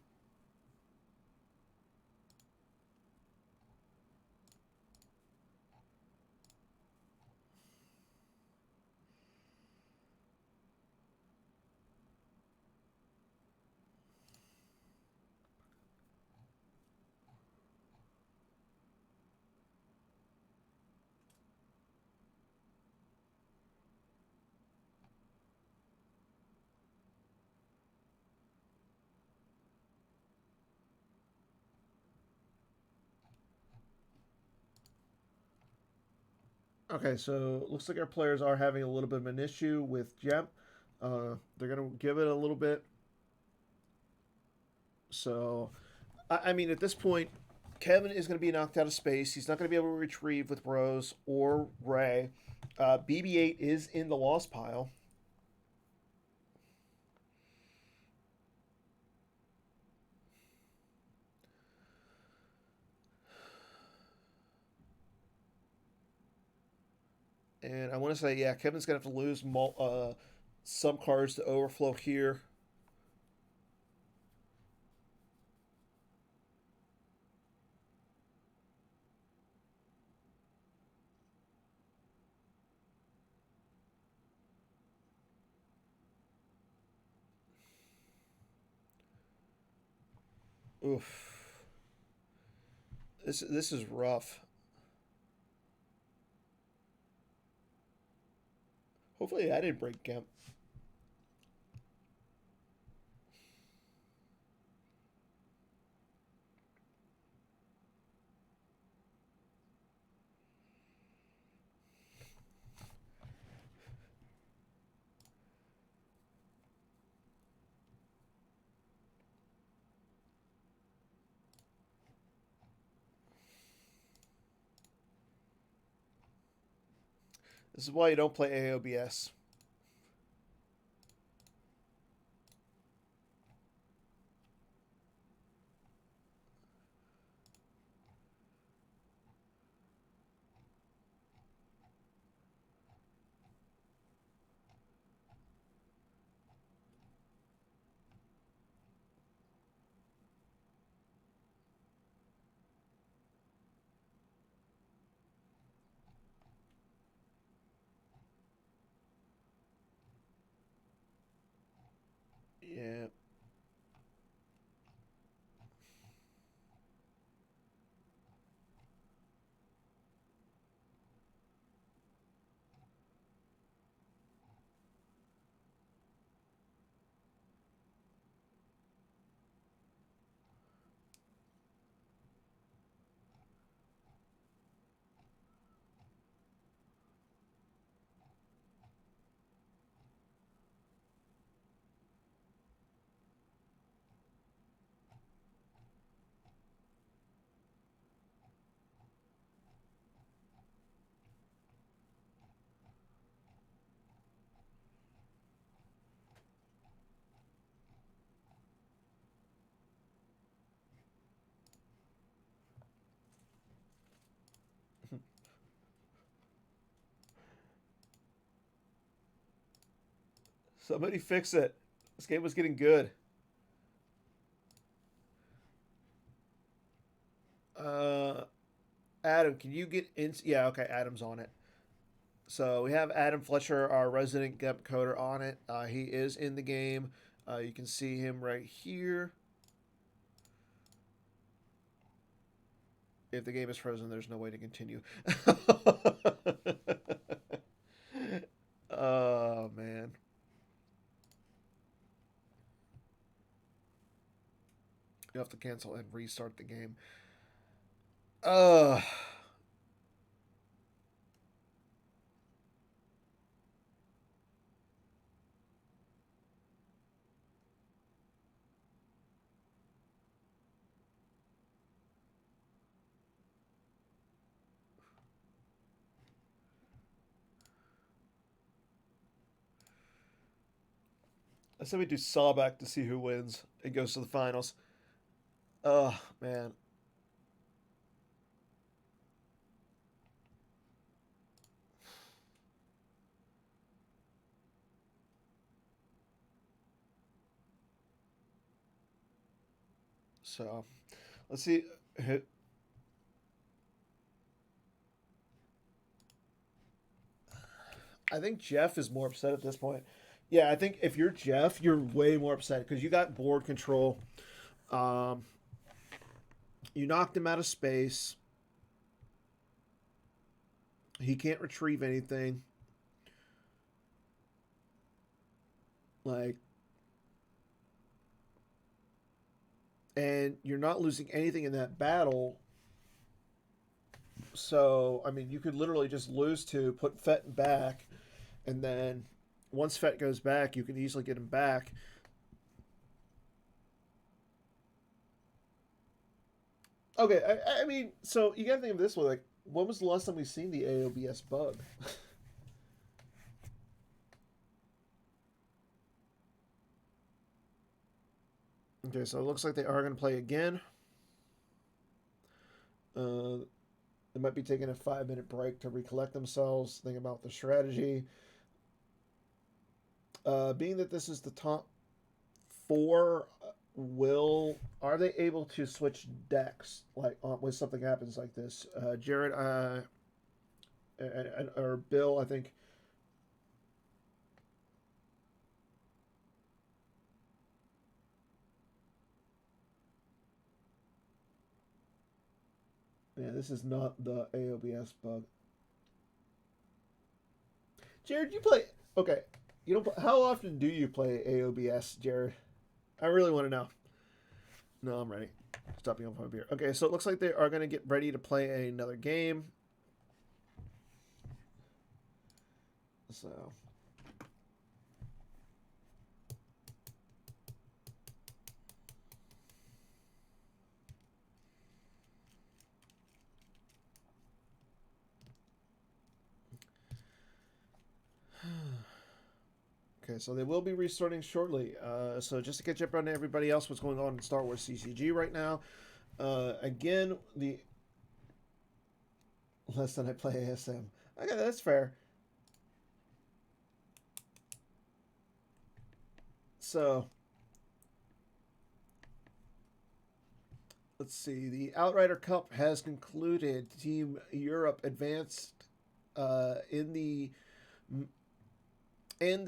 Okay, so looks like our players are having a little bit of an issue with GEMP. They're gonna give it a little bit. So, I mean, at this point, Kevin is going to be knocked out of space. He's not going to be able to retrieve with Rose or Ray. BB-8 is in the loss pile. And I want to say, yeah, Kevin's going to have to lose some cards to overflow here. Oof. This is rough. Hopefully I didn't break Kemp. This is why you don't play AOBS. Yeah. Somebody fix it. This game was getting good. Uh, Adam, can you get in? Yeah, okay, Adam's on it. So we have Adam Fletcher, our resident GEMP coder, on it. He is in the game. You can see him right here. If the game is frozen, there's no way to continue. Oh, man. You have to cancel and restart the game. Uh, I said we do Sawback to see who wins and goes to the finals. Oh, man. So, let's see. I think Jeff is more upset at this point. Yeah, I think if you're Jeff, you're way more upset because you got board control. Um, you knocked him out of space. He can't retrieve anything. Like, and you're not losing anything in that battle. So, I mean, you could literally just lose to put Fett back, and then once Fett goes back, you can easily get him back. Okay, I mean, so you gotta think of this way: like, when was the last time we seen the AOBS bug? Okay, so it looks like they are gonna play again. They might be taking a 5-minute break to recollect themselves, think about the strategy. Being that this is the top four, are they able to switch decks like when something happens like this? Jared, or Bill, I think. Yeah, this is not the AOBS bug. Jared, you play? Okay, you don't. How often do you play AOBS, Jared? I really want to know. No, I'm ready. Stopping up my beer. Okay, so it looks like they are going to get ready to play another game. So. Okay, so they will be restarting shortly. So just to catch up on everybody else, what's going on in Star Wars CCG right now. Again, the less than I play ASM. Okay, that's fair. So let's see. The Outrider Cup has concluded. Team Europe advanced in the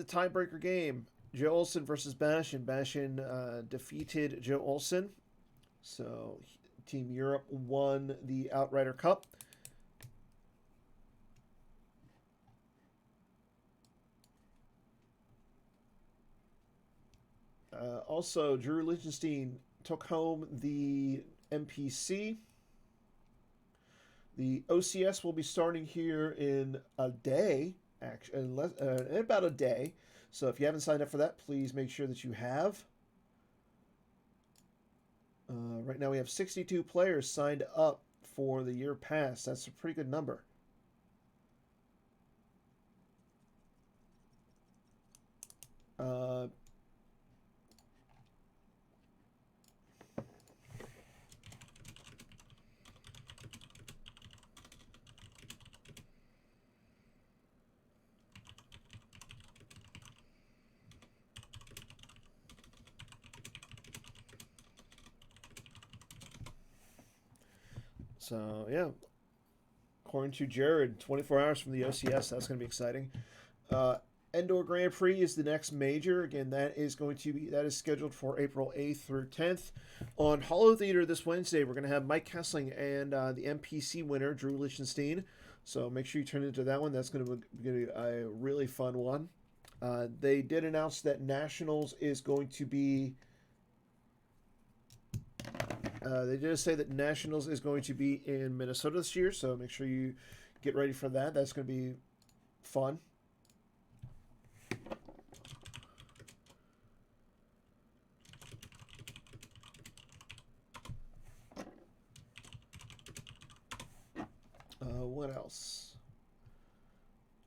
tiebreaker game. Joe Olsen versus Bashin. Bashin defeated Joe Olsen. So Team Europe won the Outrider Cup. Also, Drew Lichtenstein took home the MPC. The OCS will be starting here in a day, actually, in about a day. So if you haven't signed up for that, please make sure that you have. Right now we have 62 players signed up for the year pass. That's a pretty good number. So yeah, according to Jared, 24 hours from the OCS. That's going to be exciting. Endor Grand Prix is the next major. Again, that is scheduled for April 8th through 10th. On Hollow Theater this Wednesday, we're going to have Mike Kessling and the MPC winner, Drew Lichtenstein. So make sure you turn into that one. That's going to be a really fun one. They did announce that Nationals is going to be... they did say that Nationals is going to be in Minnesota this year, so make sure you get ready for that. That's going to be fun. What else?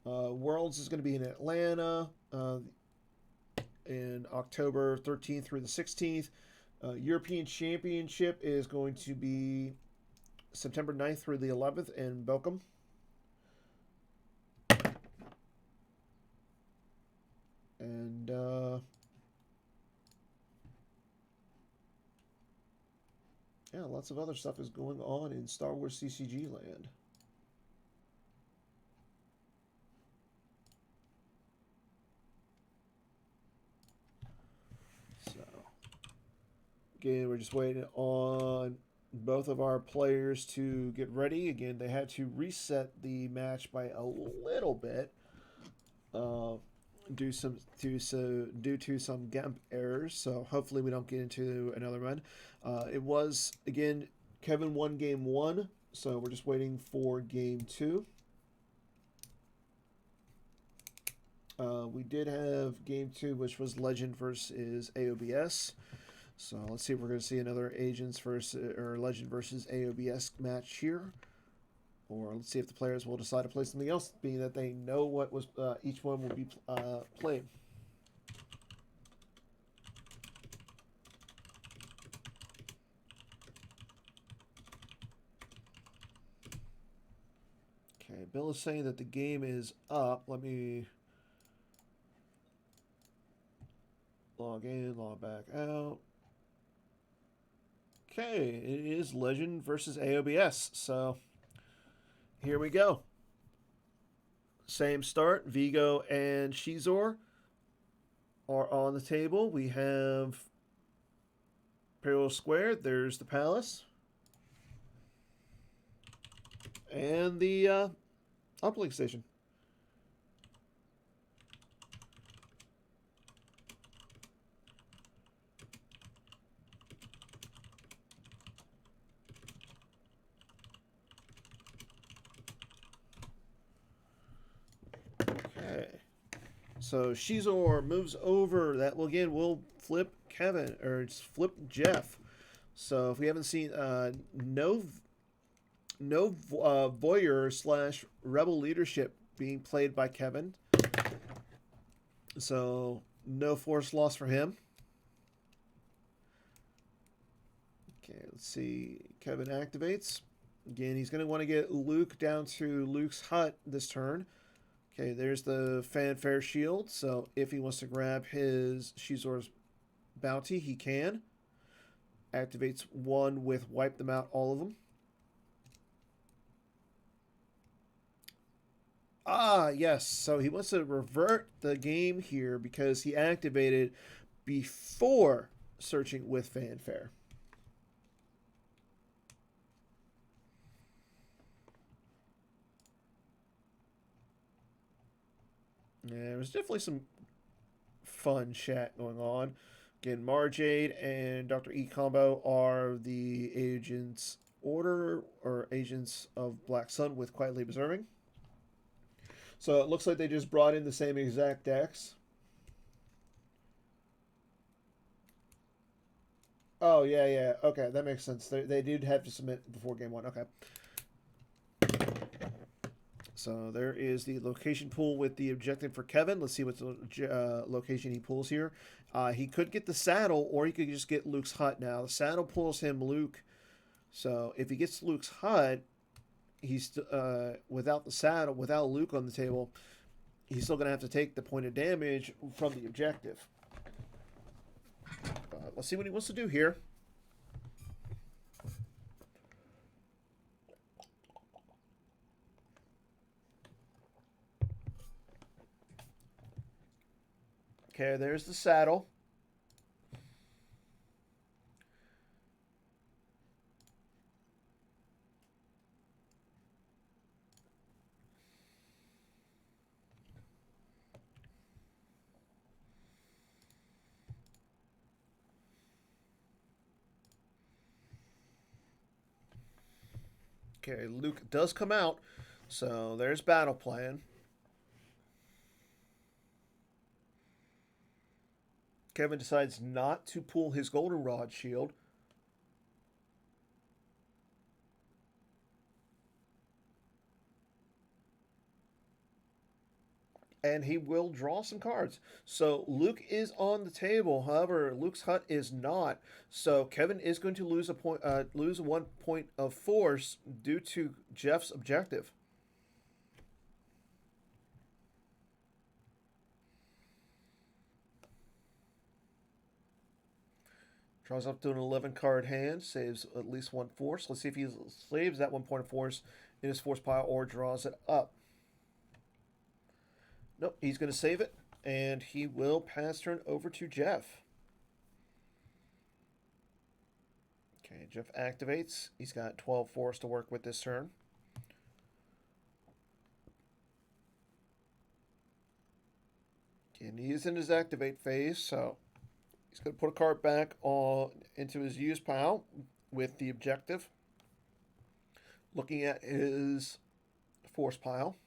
Worlds is going to be in Atlanta in October 13th through the 16th. European Championship is going to be September 9th through the 11th in Belgium. And yeah, lots of other stuff is going on in Star Wars CCG land. Again, we're just waiting on both of our players to get ready. Again, they had to reset the match by a little bit due to some GEMP errors. So hopefully we don't get into another one. It was, again, Kevin won game 1, so we're just waiting for game 2. We did have game 2, which was Legend versus AOBS. So let's see if we're going to see another Agents versus or Legend versus AOBS match here, or let's see if the players will decide to play something else, being that they know what was each one will be played. Okay, Bill is saying that the game is up. Let me log in, log back out. Okay, it is Legend versus AOBS. So here we go. Same start. Vigo and Shizor are on the table. We have Imperial Square. There's the Palace. And the uplink station. So Shizor moves over. That will again will flip Kevin or it's flip Jeff. So if we haven't seen no voyeur / rebel leadership being played by Kevin. So no force loss for him. Okay, let's see. Kevin activates. Again, he's going to want to get Luke down to Luke's hut this turn. Okay, there's the Fanfare Shield. So if he wants to grab his Shizor's bounty, he can. Activates one with Wipe Them Out, all of them. Ah, yes. So he wants to revert the game here because he activated before searching with Fanfare. Yeah, there's definitely some fun chat going on. Again, Marjade and Dr. E Combo are the Agents Order or Agents of Black Sun with Quietly Observing. So it looks like they just brought in the same exact decks. Oh, yeah. Okay, that makes sense. They did have to submit before game 1. Okay. So there is the location pool with the objective for Kevin. Let's see what location he pulls here. He could get the saddle, or he could just get Luke's hut now. The saddle pulls him Luke. So if he gets Luke's hut, he's without the saddle, without Luke on the table, he's still going to have to take the point of damage from the objective. Let's see what he wants to do here. Okay, there's the saddle. Okay, Luke does come out. So there's battle plan. Kevin decides not to pull his goldenrod shield. And he will draw some cards. So Luke is on the table. However, Luke's hut is not. So Kevin is going to lose a point, lose 1 point of force due to Jeff's objective. Draws up to an 11 card hand, saves at least 1 force. Let's see if he saves that 1 point of force in his force pile or draws it up. Nope, he's going to save it, and he will pass turn over to Jeff. Okay, Jeff activates. He's got 12 force to work with this turn. And he is in his activate phase, so he's going to put a card back into his use pile with the objective. Looking at his force pile.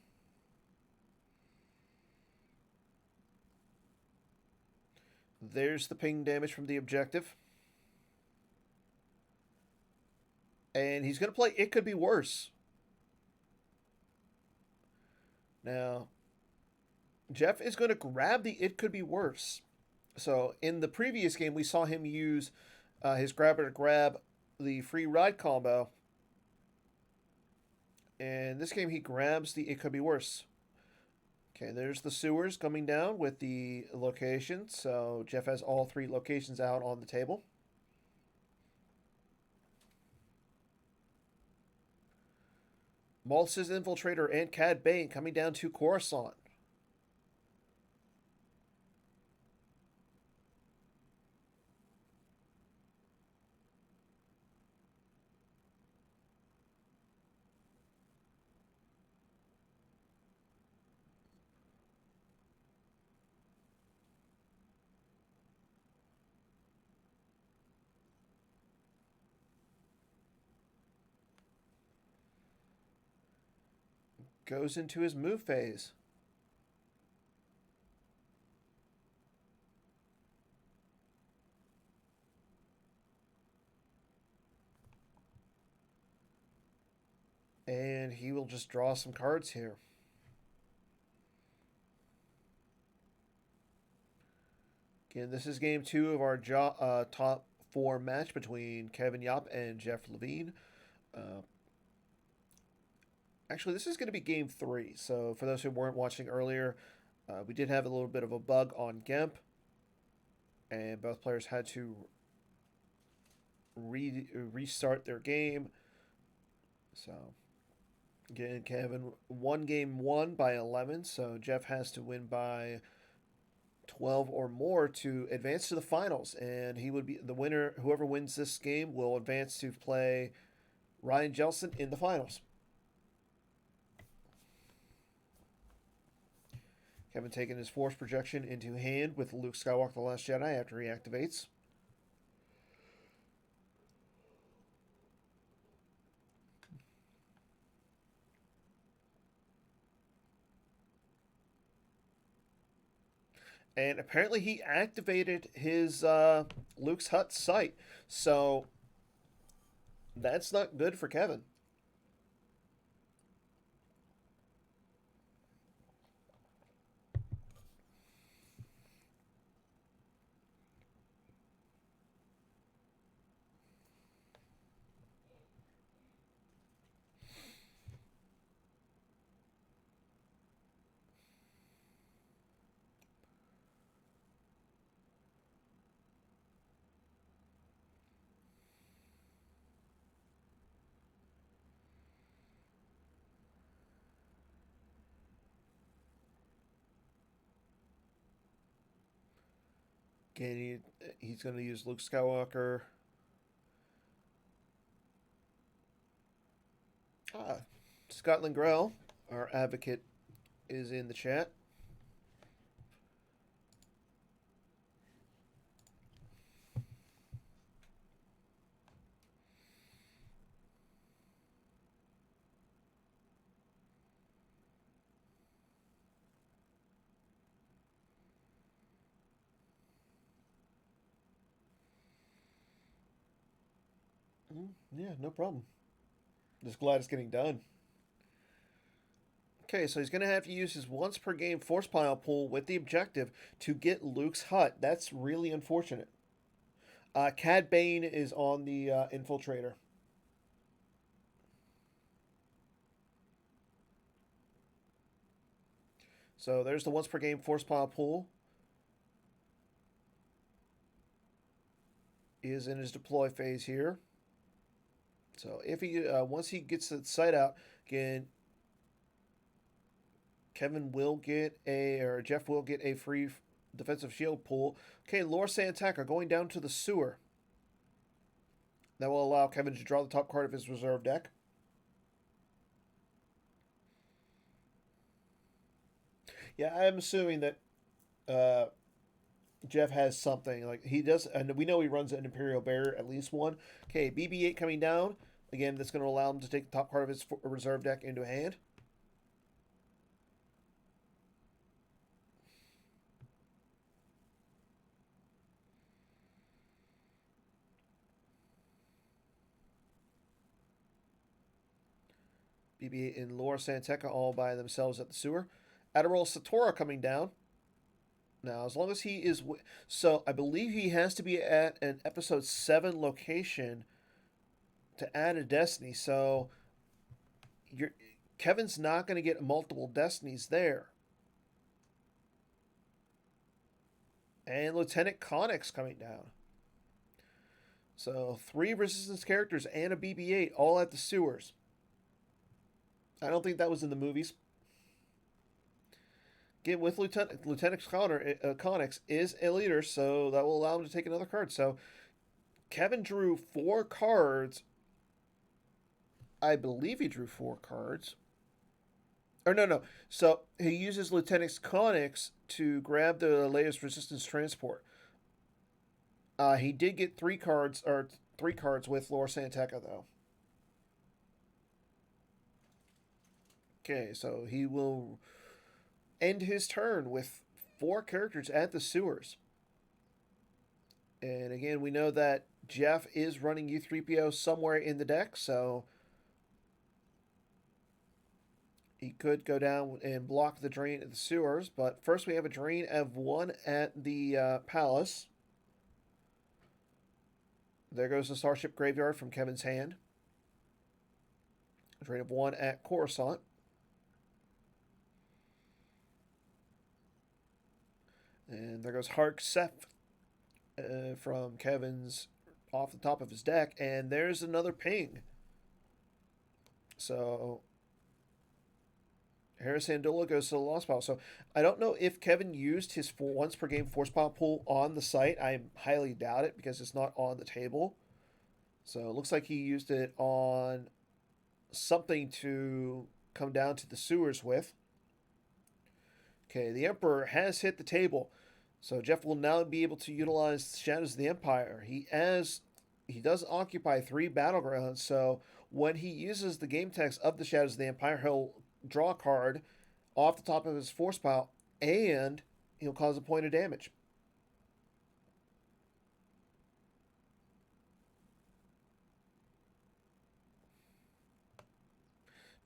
There's the ping damage from the objective. And he's going to play It Could Be Worse. Now, Jeff is going to grab the It Could Be Worse. So in the previous game, we saw him use his grabber to grab the free ride combo. And this game, he grabs the It Could Be Worse. Okay, there's the sewers coming down with the location. So Jeff has all 3 locations out on the table. Maltz's Infiltrator and Cad Bane coming down to Coruscant. Goes into his move phase. And he will just draw some cards here. Again, this is game 2 of our top 4 match between Kevin Jaap and Jeff Lavigne. Actually, this is going to be game 3. So for those who weren't watching earlier, we did have a little bit of a bug on GEMP. And both players had to restart their game. So, again, Kevin won game 1 by 11. So Jeff has to win by 12 or more to advance to the finals. And he would be the winner. Whoever wins this game will advance to play Ryan Jelson in the finals. Kevin taking his force projection into hand with Luke Skywalker The Last Jedi after he activates. And apparently he activated his Luke's Hut sight. So that's not good for Kevin. Again, he's going to use Luke Skywalker. Scotland Grell, our advocate, is in the chat. Yeah, no problem. Just glad it's getting done. Okay, so he's going to have to use his once per game force pile pool with the objective to get Luke's hut. That's really unfortunate. Cad Bane is on the infiltrator. So there's the once per game force pile pool. He is in his deploy phase here. So if he once he gets the site out, again, Kevin will get or Jeff will get a free defensive shield pool. Okay, Lore Santeca going down to the sewer. That will allow Kevin to draw the top card of his reserve deck. Yeah, I'm assuming that Jeff has something. Like he does, and we know he runs an Imperial Bear, at least one. Okay, BB-8 coming down. Again, that's going to allow him to take the top card of his reserve deck into hand. BB-8 and Lore Santeca all by themselves at the sewer. Admiral Satora coming down. Now, as long as he is... So, I believe he has to be at an Episode 7 location to add a Destiny. So, Kevin's not going to get multiple Destinies there. And Lieutenant Connix coming down. So, 3 Resistance characters and a BB-8 all at the sewers. I don't think that was in the movies. Again, with Lieutenant Connix is a leader, so that will allow him to take another card. So Kevin drew 4 cards. I believe he drew 4 cards. Or no. So he uses Lieutenant Connix to grab the latest Resistance transport. He did get 3 cards with Lore Santeca, though. Okay, so he will end his turn with 4 characters at the sewers. And again, we know that Jeff is running U3PO somewhere in the deck, so he could go down and block the drain at the sewers. But first we have a drain of 1 at the palace. There goes the Starship Graveyard from Kevin's hand. A drain of 1 at Coruscant. And there goes Hark Seth from Kevin's off the top of his deck. And there's another ping. So Harris Sandola goes to the lost pile. So I don't know if Kevin used his once per game force pile pool on the site. I highly doubt it because it's not on the table. So it looks like he used it on something to come down to the sewers with. Okay, the Emperor has hit the table. So Jeff will now be able to utilize Shadows of the Empire. He does occupy 3 battlegrounds, so when he uses the game text of the Shadows of the Empire, he'll draw a card off the top of his force pile, and he'll cause a point of damage.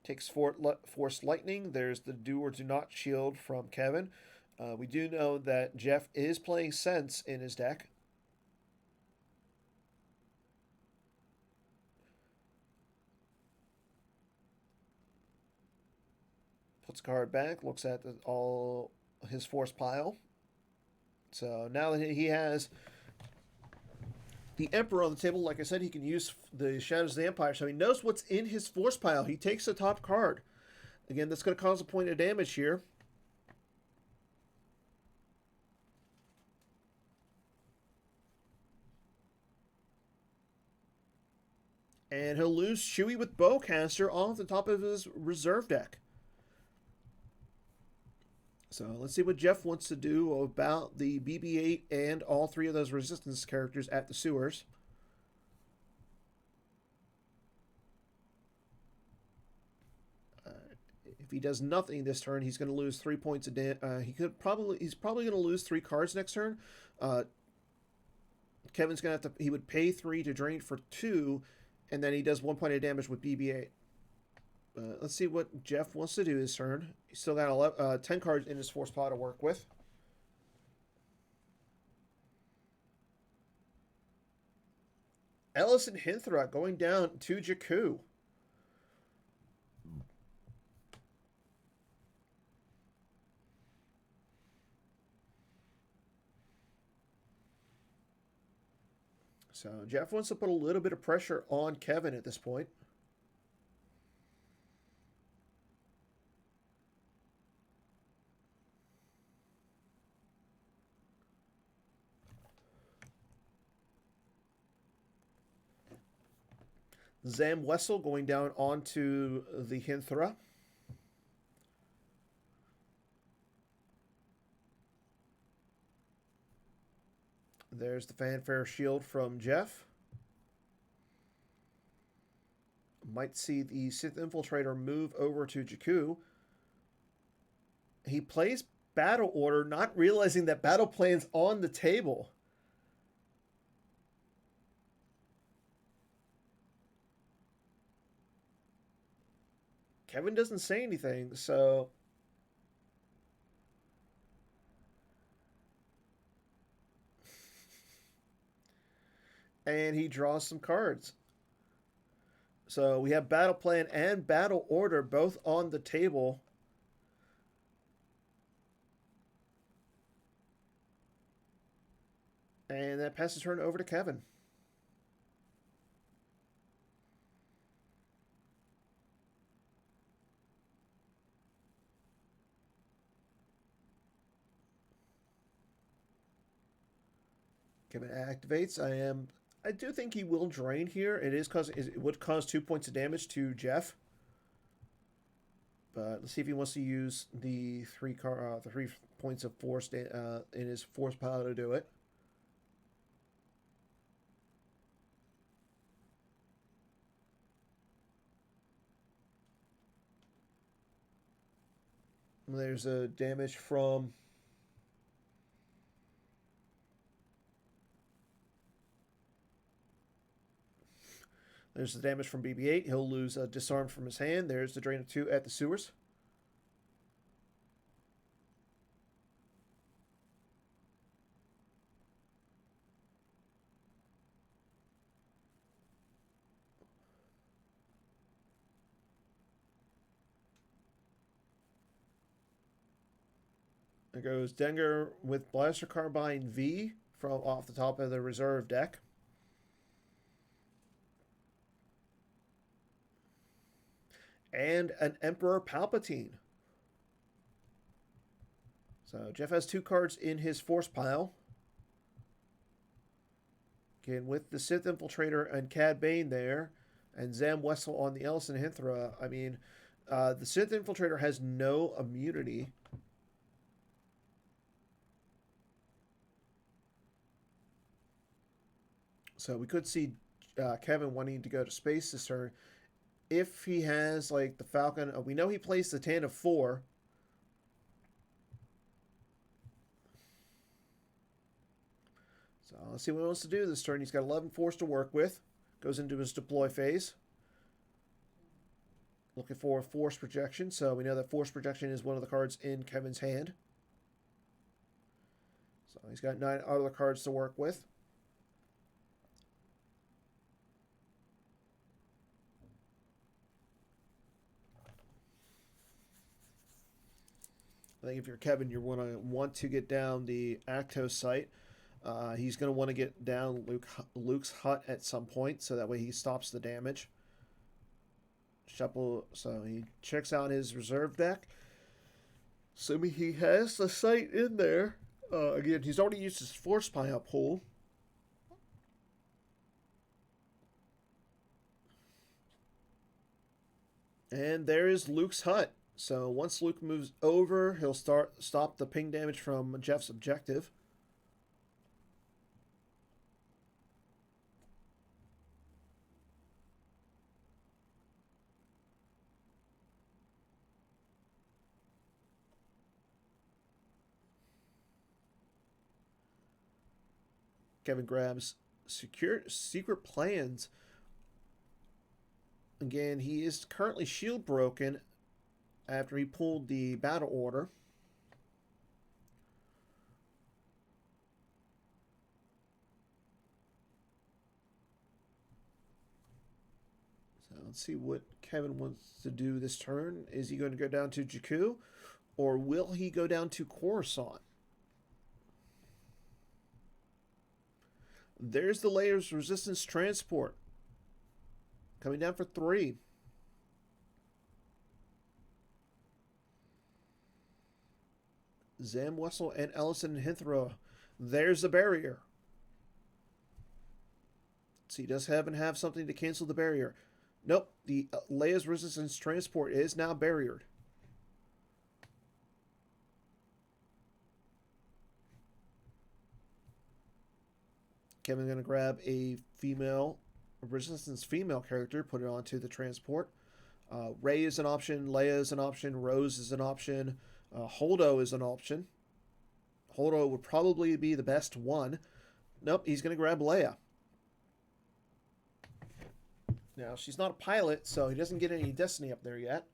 Takes Force Lightning. There's the Do or Do Not shield from Kevin. We do know that Jeff is playing Sense in his deck. Puts a card back, looks at all his force pile. So now that he has the Emperor on the table, like I said, he can use the Shadows of the Empire, so he knows what's in his force pile. He takes the top card. Again, that's going to cause a point of damage here. And he'll lose Chewy with Bowcaster off the top of his reserve deck. So let's see what Jeff wants to do about the BB-8 and all three of those resistance characters at the sewers. If he does nothing this turn, he's going to lose 3 points of damage. He's probably going to lose 3 cards next turn. Kevin's going to have to. He would pay 3 to drain for 2, and then he does 1 point of damage with BB-8. Let's see what Jeff wants to do this turn. He's still got 10 cards in his force pile to work with. Ellison Hinthra going down to Jakku. So Jeff wants to put a little bit of pressure on Kevin at this point. Zam Wessel going down onto the Hinthra. There's the Fanfare Shield from Jeff. Might see the Sith Infiltrator move over to Jakku. He plays Battle Order, not realizing that Battle Plan's on the table. Kevin doesn't say anything, so... and he draws some cards. So we have Battle Plan and Battle Order both on the table. And that passes turn over to Kevin. Kevin activates. I do think he will drain here. It would cause 2 points of damage to Jeff. But let's see if he wants to use the 3 points of force in his force pile to do it. There's a damage from... there's the damage from BB-8. He'll lose a Disarm from his hand. There's the drain of 2 at the sewers. There goes Dengar with Blaster Carbine V from off the top of the reserve deck. And an Emperor Palpatine. So Jeff has 2 cards in his force pile. Again, with the Sith Infiltrator and Cad Bane there, and Zam Wessel on the Ellison Hinthra, I mean, the Sith Infiltrator has no immunity. So we could see Kevin wanting to go to space this turn. If he has, like, the Falcon... we know he plays the Tan of 4. So let's see what he wants to do this turn. He's got 11 force to work with. Goes into his deploy phase. Looking for a force projection. So we know that force projection is one of the cards in Kevin's hand. So he's got 9 other cards to work with. I think if you're Kevin, you're going to want to get down the Actos site. He's going to want to get down Luke's hut at some point, so that way he stops the damage. So he checks out his reserve deck. Assuming he has the site in there. Again, he's already used his force pile pool. And there is Luke's hut. So once Luke moves over, he'll stop the ping damage from Jeff's objective. Kevin grabs secret plans. Again, he is currently shield broken after he pulled the battle order. So let's see what Kevin wants to do this turn. Is he going to go down to Jakku, or will he go down to Coruscant? There's the Layers Resistance Transport. Coming down for 3. Zam, Wessel, and Ellison and Hinthra. There's the barrier. So he does have something to cancel the barrier. Nope, the Leia's Resistance Transport is now barriered. Kevin's going to grab a Resistance female character, put it onto the transport. Rey is an option, Leia is an option, Rose is an option, Holdo is an option. Holdo would probably be the best one. Nope, he's going to grab Leia. Now, she's not a pilot, so he doesn't get any Destiny up there yet.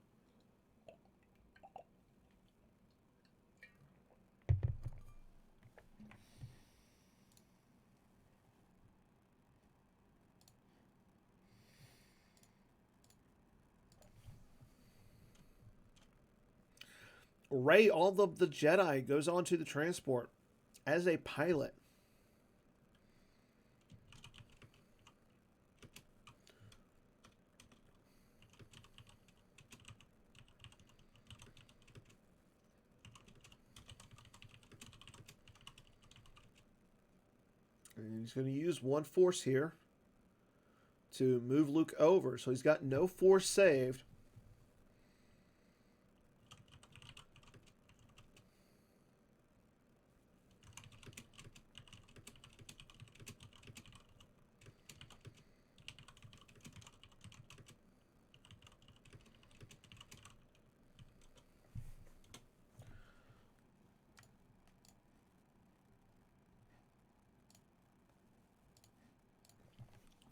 Rey, all of the Jedi, goes onto the transport as a pilot. And he's going to use one force here to move Luke over. So he's got no force saved.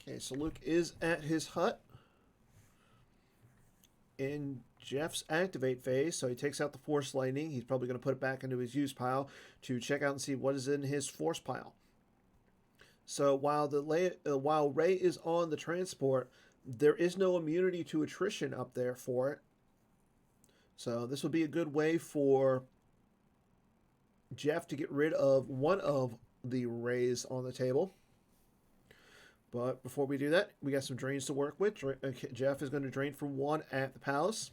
Okay, so Luke is at his hut in Jeff's activate phase, so he takes out the Force Lightning. He's probably going to put it back into his use pile to check out and see what is in his Force pile. So while Rey is on the transport, there is no immunity to attrition up there for it. So this would be a good way for Jeff to get rid of one of the Reys on the table. But before we do that, we got some drains to work with. Jeff is going to drain for 1 at the palace.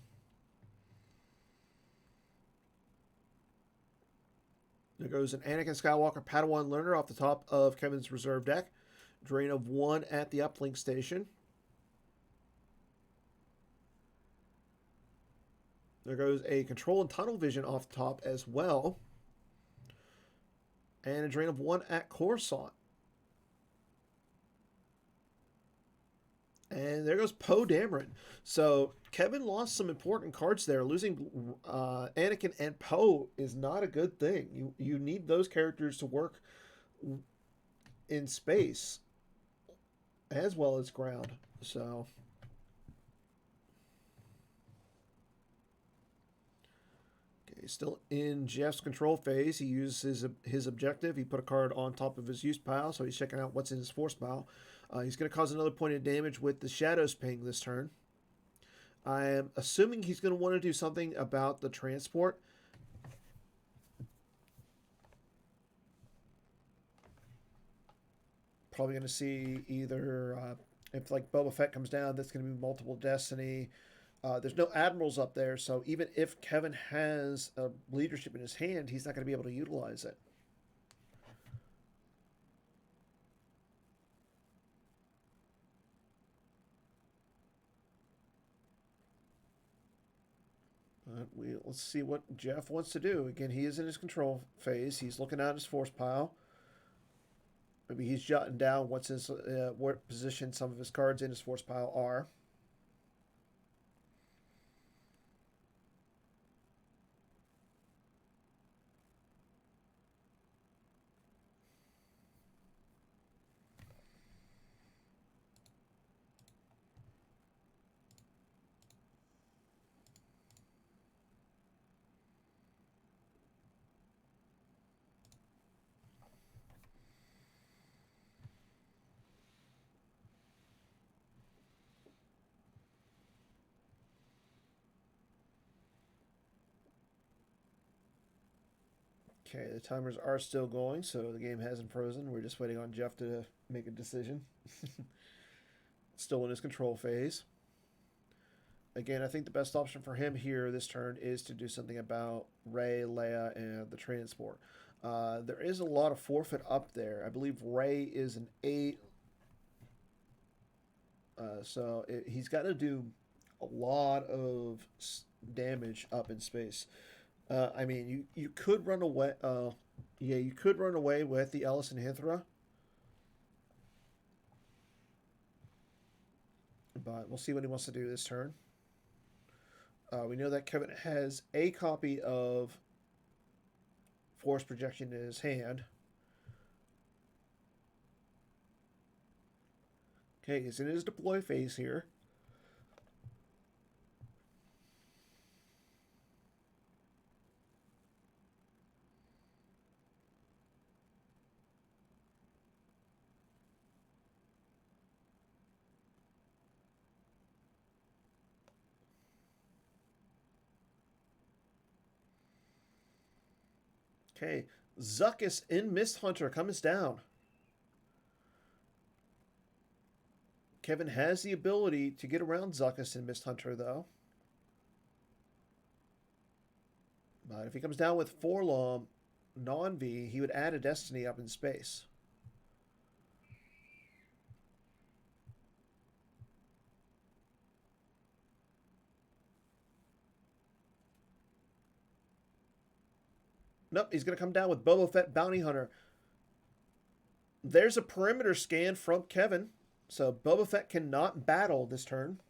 There goes an Anakin Skywalker Padawan Learner off the top of Kevin's reserve deck. Drain of 1 at the uplink station. There goes a Control and Tunnel Vision off the top as well. And a drain of 1 at Coruscant. And there goes Poe Dameron. So Kevin lost some important cards there. Losing Anakin and Poe is not a good thing. You need those characters to work in space as well as ground. So okay, still in Jeff's control phase. He uses his objective. He put a card on top of his use pile, so he's checking out what's in his force pile. He's going to cause another point of damage with the Shadows Ping this turn. I am assuming he's going to want to do something about the transport. Probably going to see either if like Boba Fett comes down, that's going to be multiple Destiny. There's no admirals up there, so even if Kevin has leadership in his hand, he's not going to be able to utilize it. Let's see what Jeff wants to do. Again, he is in his control phase. He's looking at his force pile. Maybe he's jotting down what's his what position some of his cards in his force pile are. Okay, the timers are still going, so the game hasn't frozen. We're just waiting on Jeff to make a decision. Still in his control phase. Again, I think the best option for him here this turn is to do something about Ray, Leia, and the transport. There is a lot of forfeit up there. I believe Ray is an 8. He's got to do a lot of damage up in space. I mean, you could run away. Yeah, you could run away with the Ellison Hithra, but we'll see what he wants to do this turn. We know that Kevin has a copy of Force Projection in his hand. Okay, he's in his deploy phase here. Okay, Zuckuss in Mist Hunter comes down. Kevin has the ability to get around Zuckuss in Mist Hunter, though. But if he comes down with Forlom non-V, he would add a Destiny up in space. Nope, he's going to come down with Boba Fett Bounty Hunter. There's a perimeter scan from Kevin, so Boba Fett cannot battle this turn.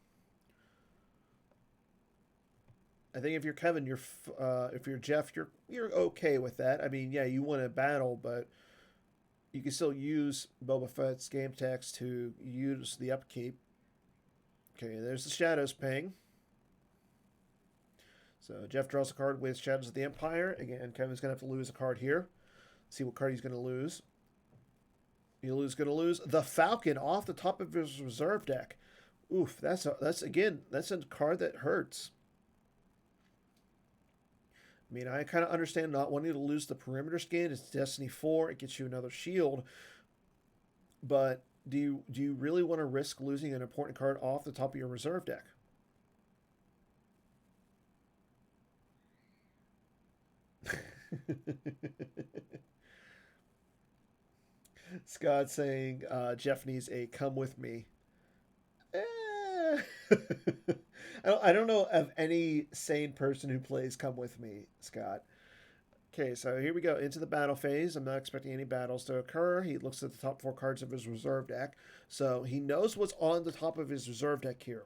I think if you're Kevin, if you're Jeff, you're okay with that. I mean, yeah, you want to battle, but you can still use Boba Fett's game text to use the upkeep. Okay, there's the Shadows ping. So Jeff draws a card with Shadows of the Empire. Again, Kevin's going to have to lose a card here. See what card he's going to lose. He's going to lose the Falcon off the top of his reserve deck. Oof, that's a card that hurts. I mean, I kind of understand not wanting to lose the perimeter scan. It's Destiny 4. It gets you another shield. But do you really want to risk losing an important card off the top of your reserve deck? Scott saying Jeff needs a come with me. I don't know of any sane person who plays come with me, Scott. Okay, so here we go into the battle phase. I'm not expecting any battles to occur. He looks at the top 4 cards of his reserve deck. So he knows what's on the top of his reserve deck here.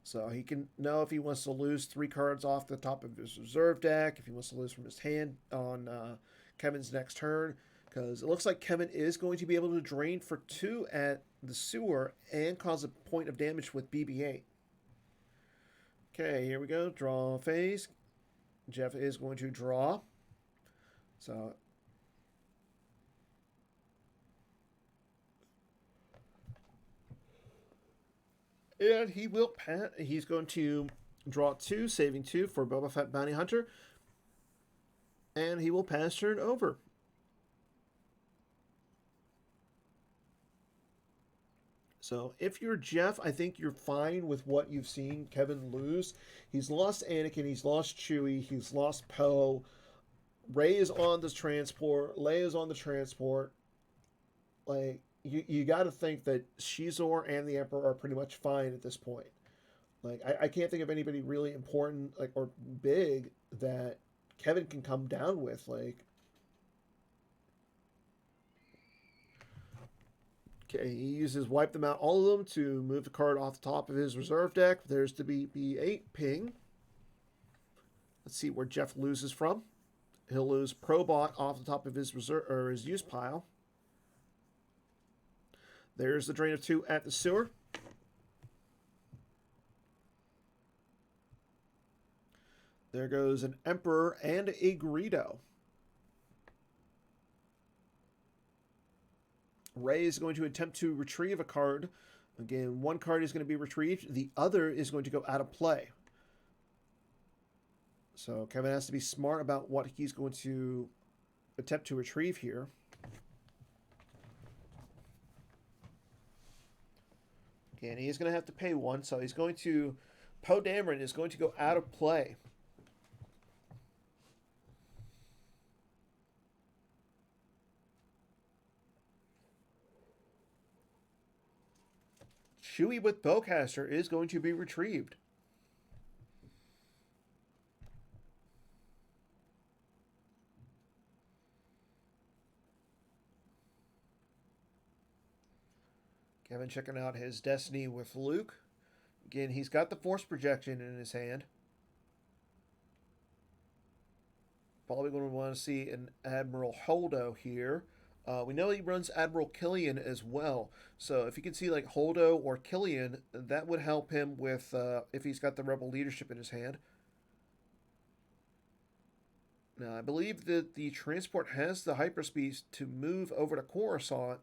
So he can know if he wants to lose 3 cards off the top of his reserve deck, if he wants to lose from his hand on Kevin's next turn. Because it looks like Kevin is going to be able to drain for 2 at the sewer and cause a point of damage with BB-8. Okay, here we go. Draw phase. Jeff is going to draw. So and he will pass. He's going to draw 2, saving 2 for Boba Fett Bounty Hunter. And he will pass turn over. So if you're Jeff, I think you're fine with what you've seen Kevin lose. He's lost Anakin, he's lost Chewie, he's lost Poe. Rey is on the transport, Leia is on the transport. Like, you got to think that Shizor and the Emperor are pretty much fine at this point. Like I can't think of anybody really important like or big that Kevin can come down with. Like okay, he uses wipe them out all of them to move the card off the top of his reserve deck. There's the BB8 ping. Let's see where Jeff loses from. He'll lose Probot off the top of his reserve or his use pile. There's the drain of 2 at the sewer. There goes an Emperor and a Greedo. Ray is going to attempt to retrieve a card. Again, one card is going to be retrieved. The other is going to go out of play. So Kevin has to be smart about what he's going to attempt to retrieve here. Again, he is going to have to pay one, so he's going to... Poe Dameron is going to go out of play. Chewie with Bowcaster is going to be retrieved. Kevin checking out his Destiny with Luke. Again, he's got the Force Projection in his hand. Probably going to want to see an Admiral Holdo here. We know he runs Admiral Killian as well. So if you can see like Holdo or Killian, that would help him with if he's got the Rebel leadership in his hand. Now, I believe that the transport has the hyperspeed to move over to Coruscant.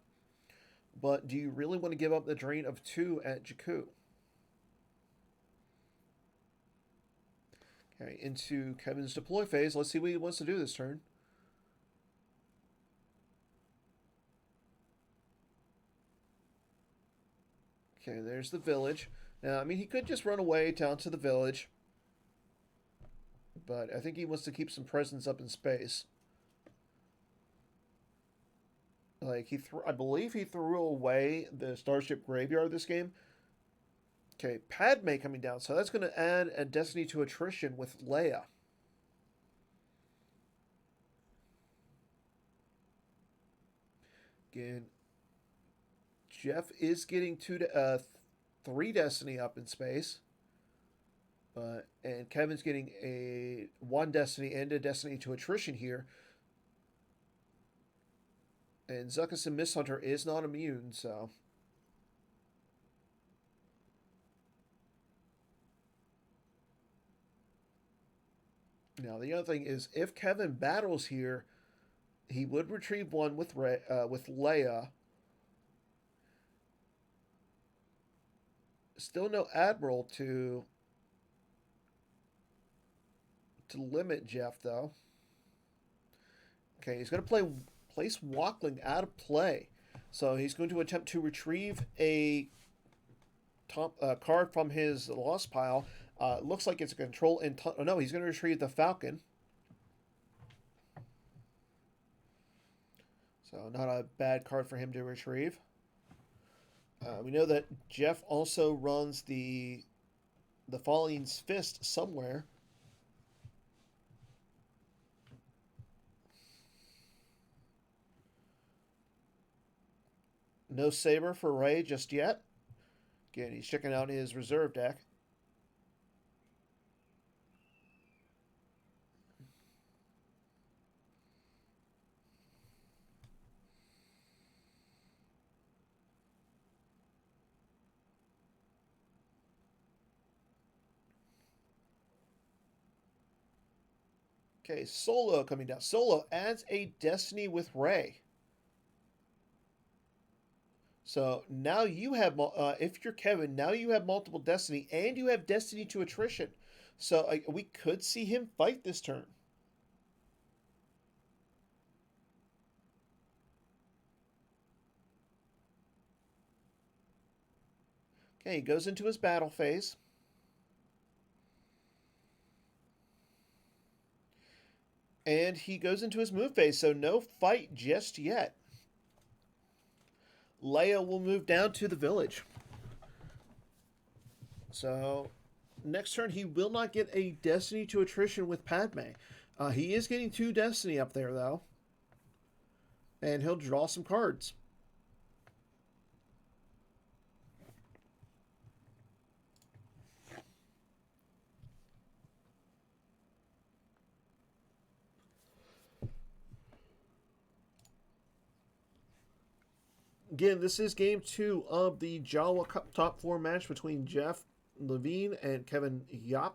But do you really want to give up the drain of 2 at Jakku? Okay, into Kevin's deploy phase. Let's see what he wants to do this turn. Okay, there's the village. Now, I mean, he could just run away down to the village. But I think he wants to keep some presence up in space. Like, I believe he threw away the Starship Graveyard this game. Okay, Padme coming down. So that's going to add a Destiny to Attrition with Leia. Again, Jeff is getting 3 Destiny up in space. And Kevin's getting a 1 Destiny and a Destiny to Attrition here. And Zuckuss and Misthunter is not immune, so... Now, the other thing is, if Kevin battles here, he would retrieve 1 with Leia. Still no Admiral to limit Jeff, though. Okay, he's going to place Walkling out of play. So he's going to attempt to retrieve a card from his lost pile. Looks like it's a control and... Oh, no, he's going to retrieve the Falcon. So not a bad card for him to retrieve. We know that Jeff also runs the Falling's Fist somewhere. No Saber for Ray just yet. Again, he's checking out his reserve deck. Okay, Solo coming down. Solo adds a Destiny with Ray. So now you have, if you're Kevin, now you have multiple Destiny, and you have Destiny to Attrition. So we could see him fight this turn. Okay, he goes into his battle phase. And he goes into his move phase, so no fight just yet. Leia will move down to the village. So next turn he will not get a Destiny to Attrition with Padme. He is getting 2 Destiny up there, though. And he'll draw some cards. Again, this is game 2 of the Jawa Cup Top 4 match between Jeff Lavigne and Kevin Jaap.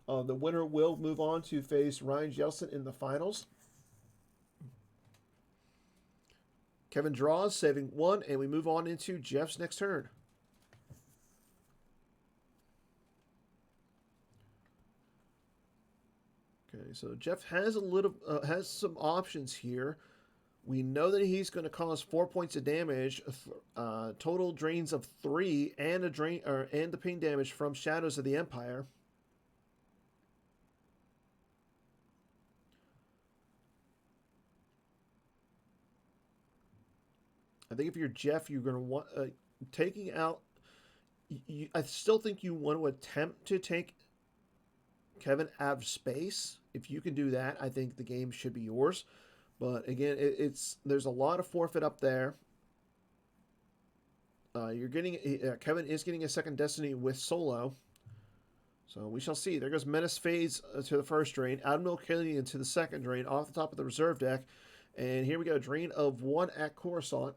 The winner will move on to face Ryan Jelson in the finals. Kevin draws, saving 1, and we move on into Jeff's next turn. Okay, so Jeff has has some options here. We know that he's going to cause 4 points of damage, total drains of 3, and and the pain damage from Shadows of the Empire. I think if you're Jeff, you're going to want taking out. I still think you want to attempt to take Kevin out of space. If you can do that, I think the game should be yours. But again, there's a lot of forfeit up there. Kevin is getting a second Destiny with Solo. So we shall see. There goes Menace Fades to the first drain. Admiral Killian to the second drain off the top of the reserve deck. And here we go. Drain of 1 at Coruscant.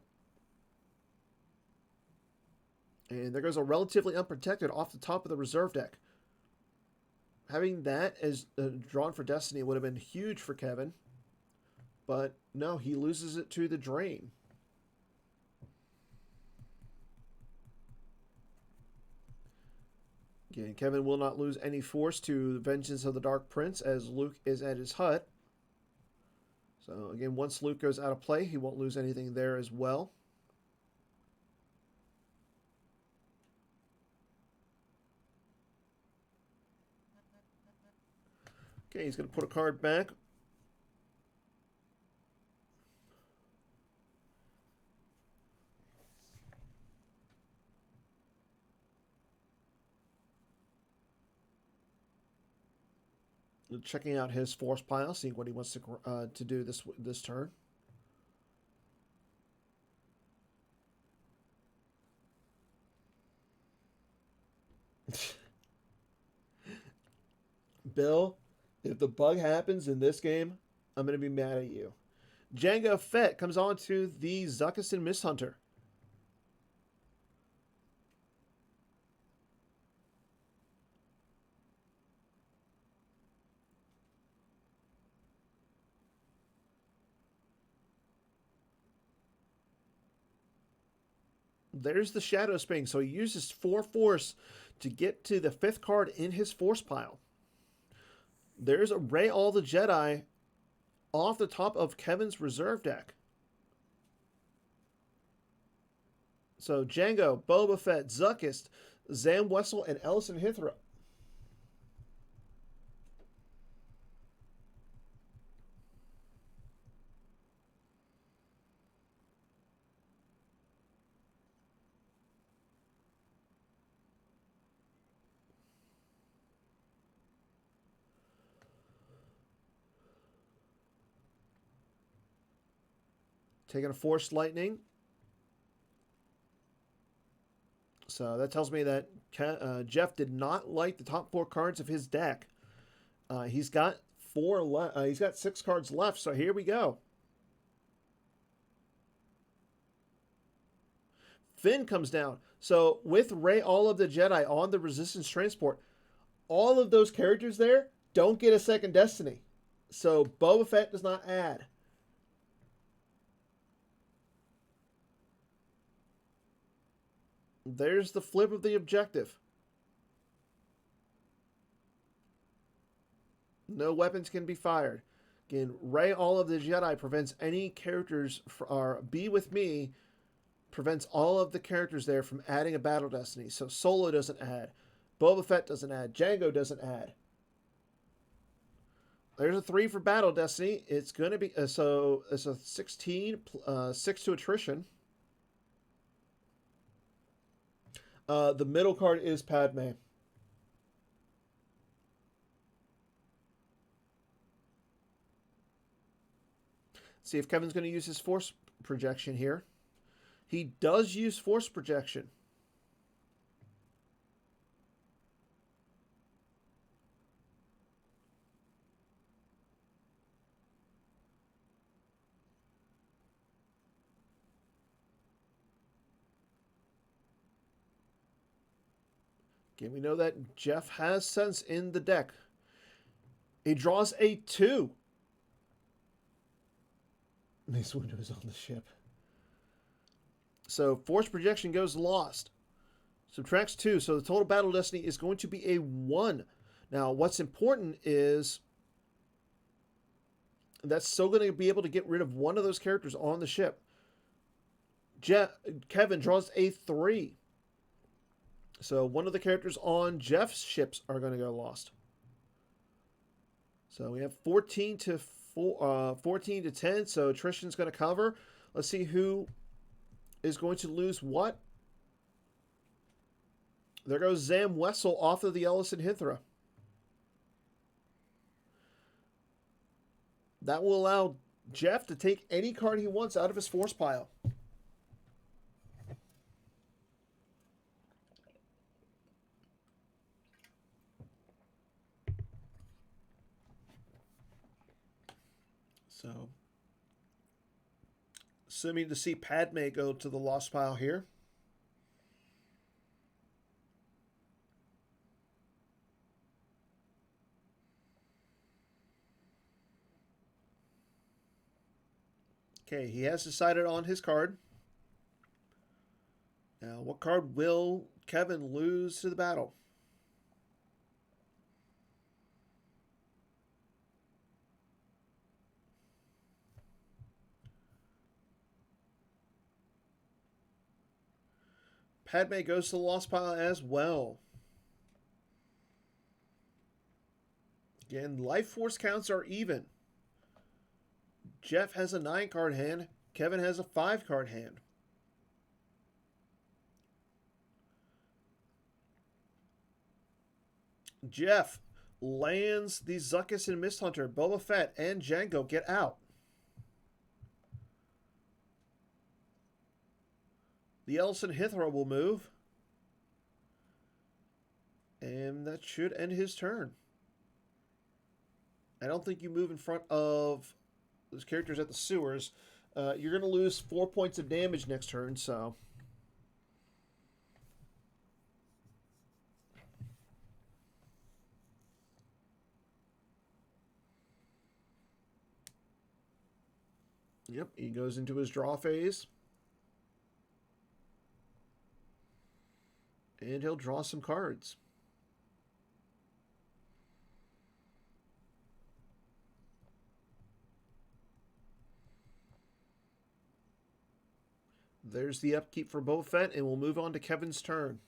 And there goes a Relatively Unprotected off the top of the reserve deck. Having that as drawn for Destiny would have been huge for Kevin. But no, he loses it to the drain. Again, Kevin will not lose any force to Vengeance of the Dark Prince as Luke is at his hut. So again, once Luke goes out of play, he won't lose anything there as well. Okay, he's going to put a card back. Checking out his force pile, seeing what he wants to do this turn. Bill, if the bug happens in this game, I'm going to be mad at you. Jango Fett comes on to the Zuckuss and Misthunter. There's the Shadow Spring, so he uses 4 force to get to the 5th card in his force pile. There's a Rey All the Jedi off the top of Kevin's reserve deck. So Jango, Boba Fett, Zuckuss, Zam Wessel, and Ellison Hithra. Taking a Force Lightning. So that tells me that Jeff did not like the top 4 cards of his deck. He's got 6 cards left. So here we go. Finn comes down. So with Rey All of the Jedi on the Resistance Transport, all of those characters there don't get a second Destiny. So Boba Fett does not add. There's the flip of the objective. No weapons can be fired. Again, Rey All of the Jedi prevents any characters, or Be With Me prevents all of the characters there from adding a battle destiny. So Solo doesn't add. Boba Fett doesn't add. Jango doesn't add. There's a 3 for battle destiny. It's going to be, so it's a 16, 6 to attrition. The middle card is Padme. See if Kevin's going to use his force projection here. He does use force projection. Again, we know that Jeff has sense in the deck. He draws a 2. These windows on the ship. So force projection goes lost. Subtracts 2. So the total battle destiny is going to be a 1. Now, what's important is that's still going to be able to get rid of one of those characters on the ship. Kevin draws a 3. So one of the characters on Jeff's ships are going to go lost. So we have 14 to 10. So attrition's going to cover. Let's see who is going to lose what. There goes Zam Wessel off of the Ellison Hithra. That will allow Jeff to take any card he wants out of his force pile. So, assuming to see Padme go to the lost pile here. Okay, he has decided on his card. Now, what card will Kevin lose to the battle? Padme goes to the lost pile as well. Again, life force counts are even. Jeff has a 9-card hand. Kevin has a 5-card hand. Jeff lands the Zuckuss and Mist Hunter. Boba Fett and Django get out. The Ellison Hithra will move. And that should end his turn. I don't think you move in front of those characters at the sewers. You're going to lose 4 points of damage next turn, so. Yep, he goes into his draw phase. And he'll draw some cards. There's the upkeep for Boba Fett, and we'll move on to Kevin's turn.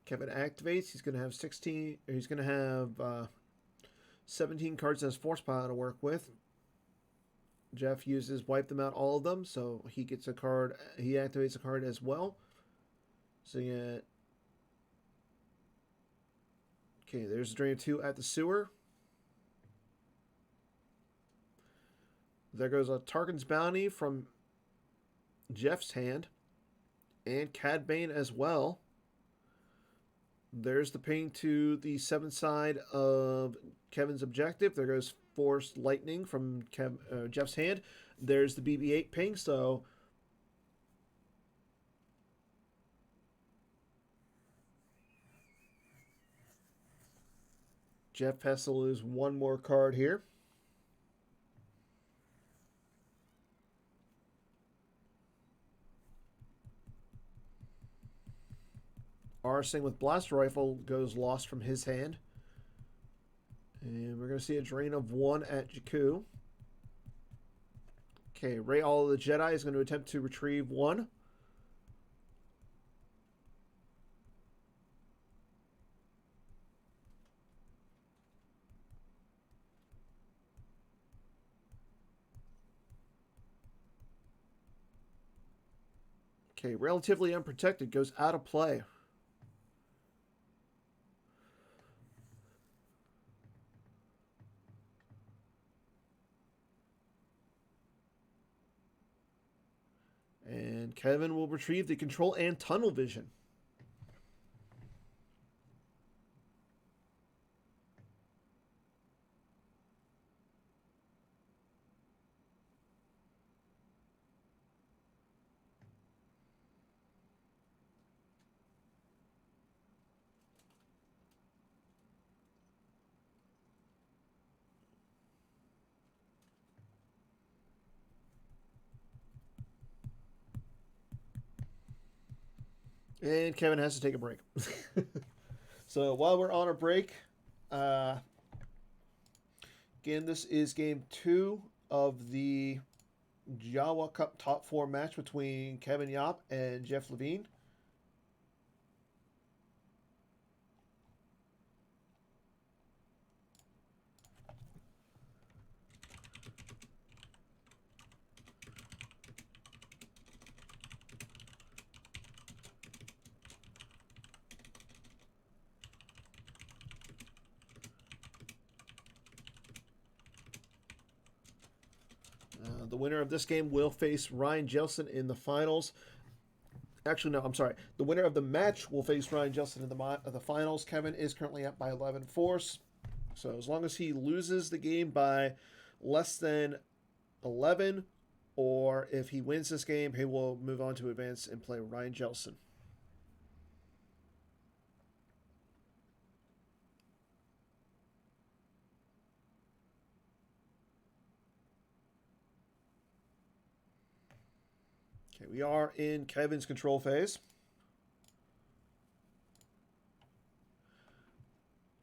Kevin activates. He's going to have 16. He's going to have 17 cards in his force pile to work with. Jeff uses wipe them out, all of them, so he gets a card. He activates a card as well. So you get. Okay, there's a drain of 2 at the sewer. There goes a Tarkin's Bounty from Jeff's hand. And Cad Bane as well. There's the ping to the 7th side of Kevin's objective. There goes Force Lightning from Jeff's hand. There's the BB-8 ping, so Jeff has to lose one more card here. Arsing with Blaster Rifle goes lost from his hand. And we're going to see a drain of 1 at Jakku. Okay, Ray All of the Jedi is going to attempt to retrieve 1. Okay, Relatively Unprotected goes out of play. And Kevin will retrieve the control and tunnel vision. And Kevin has to take a break. So while we're on a break, again, this is game 2 of the Jawa Cup Top 4 match between Kevin Jaap and Jeff Lavigne. The winner of this game will face Ryan Jelson in the finals. Actually, no, I'm sorry. The winner of the match will face Ryan Jelson in the finals. Kevin is currently up by 11 force. So as long as he loses the game by less than 11, or if he wins this game, he will move on to advance and play Ryan Jelson. Okay, we are in Kevin's control phase.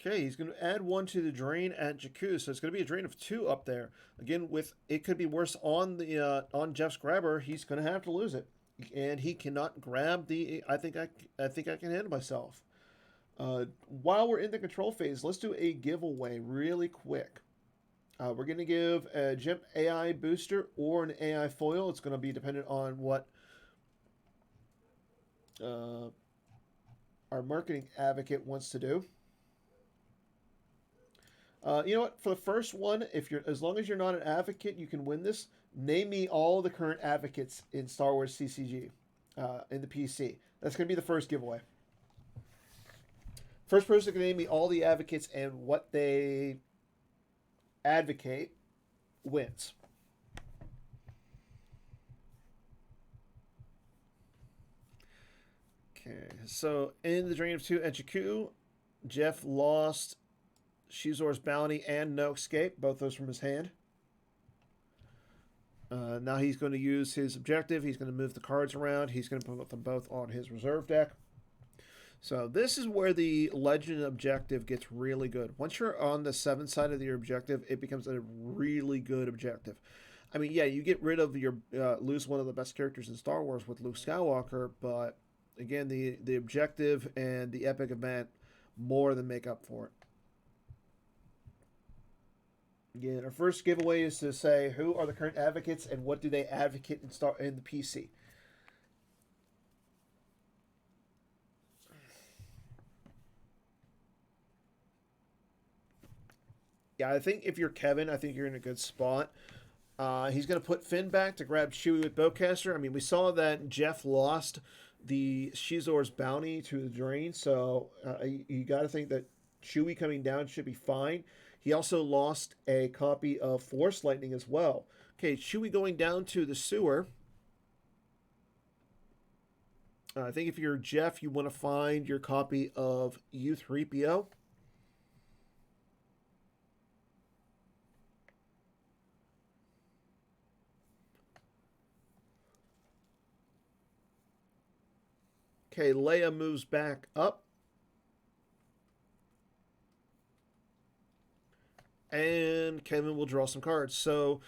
Okay, he's going to add 1 to the drain at Jakku, so it's going to be a drain of 2 up there. Again, with it could be worse on the on Jeff's grabber. He's going to have to lose it, and he cannot grab the. I think I can handle myself. While we're in the control phase, let's do a giveaway really quick. We're going to give a GEMP AI booster or an AI foil. It's going to be dependent on what our marketing advocate wants to do. You know what? For the first one, as long as you're not an advocate, you can win this. Name me all the current advocates in Star Wars CCG in the PC. That's going to be the first giveaway. First person can name me all the advocates and what they advocate wins. Okay, so in the drain of 2 at Jakku, Jeff lost Shizor's Bounty and No Escape, both those from his hand. Now he's going to use his objective. He's going to move the cards around. He's going to put them both on his reserve deck. So this is where the Legend objective gets really good. Once you're on the 7 side of your objective, it becomes a really good objective. I mean, yeah, you get rid of your lose one of the best characters in Star Wars with Luke Skywalker, but again, the objective and the epic event more than make up for it. Again, our first giveaway is to say who are the current advocates and what do they advocate in the PC. Yeah, I think if you're Kevin, I think you're in a good spot. He's going to put Finn back to grab Chewie with Bowcaster. I mean, we saw that Jeff lost the Shizor's Bounty to the drain, so you got to think that Chewie coming down should be fine. He also lost a copy of Force Lightning as well. Okay, Chewie going down to the sewer. I think if you're Jeff, you want to find your copy of U3PO. Okay, Leia moves back up. And Kevin will draw some cards. So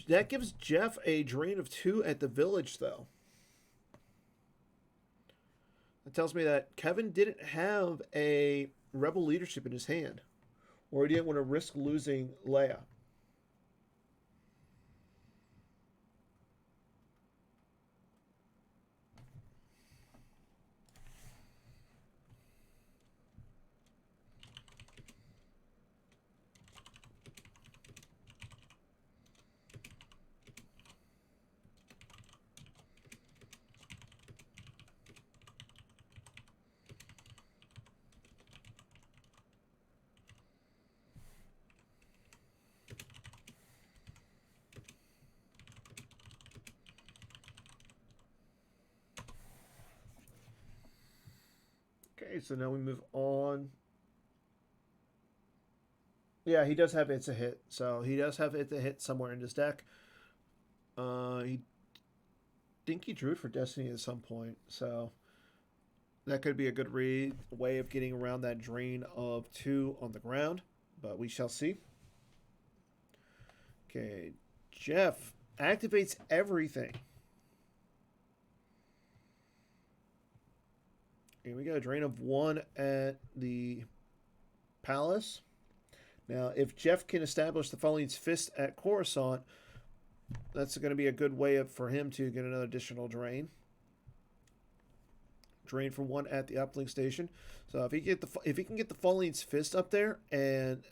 that gives Jeff a drain of 2 at the village, though. That tells me that Kevin didn't have a rebel leadership in his hand. Or he didn't want to risk losing Leia. Okay, so now we move on. Yeah, he does have It's a Hit. So he does have It's a Hit somewhere in his deck. He think he drew it for Destiny at some point. So that could be a good way of getting around that drain of 2 on the ground. But we shall see. Okay, Jeff activates everything. Here we go. Drain of 1 at the Palace. Now, if Jeff can establish the Falling's Fist at Coruscant, that's going to be a good way for him to get another additional drain. Drain for 1 at the uplink station. So if he can get the Falling's Fist up there, and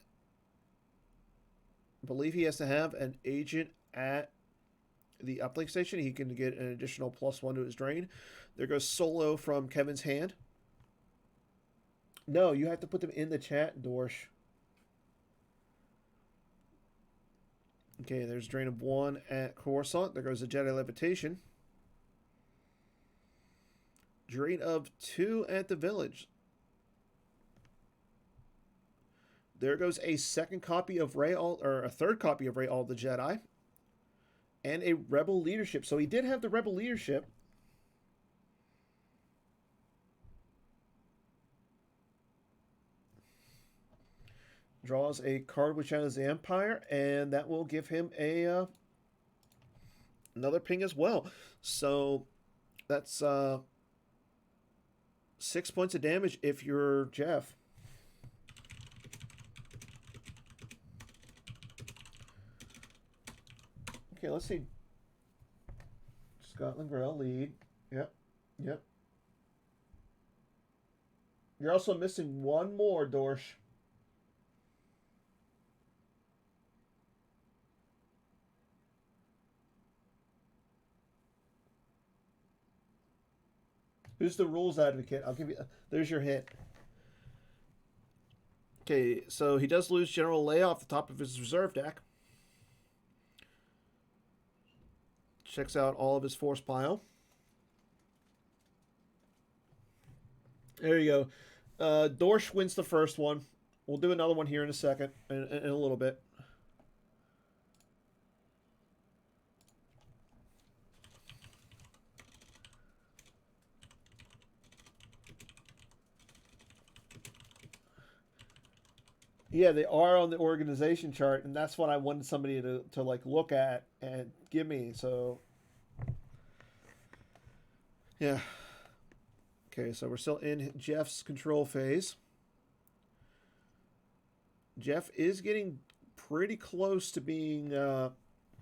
I believe he has to have an agent at the uplink station, he can get an additional +1 to his drain. There goes Solo from Kevin's hand. No, you have to put them in the chat, Dorsch. Okay, there's drain of 1 at Coruscant. There goes the Jedi Levitation. Drain of 2 at the Village. There goes a second copy of a third copy of Rey All the Jedi. And a Rebel Leadership. So he did have the Rebel Leadership. Draws a card which has the Empire, and that will give him a another ping as well. So that's 6 points of damage if you're Jeff. Okay, let's see. Scotland Grail lead. Yep. You're also missing one more, Dorsch. Who's the rules advocate? I'll give you. There's your hint. Okay, so he does lose General Leia off the top of his reserve deck. Checks out all of his force pile. There you go. Dorsch wins the first one. We'll do another one here in a second, in a little bit. Yeah, they are on the organization chart, and that's what I wanted somebody to like look at and give me. So, yeah. Okay, so we're still in Jeff's control phase. Jeff is getting pretty close to being.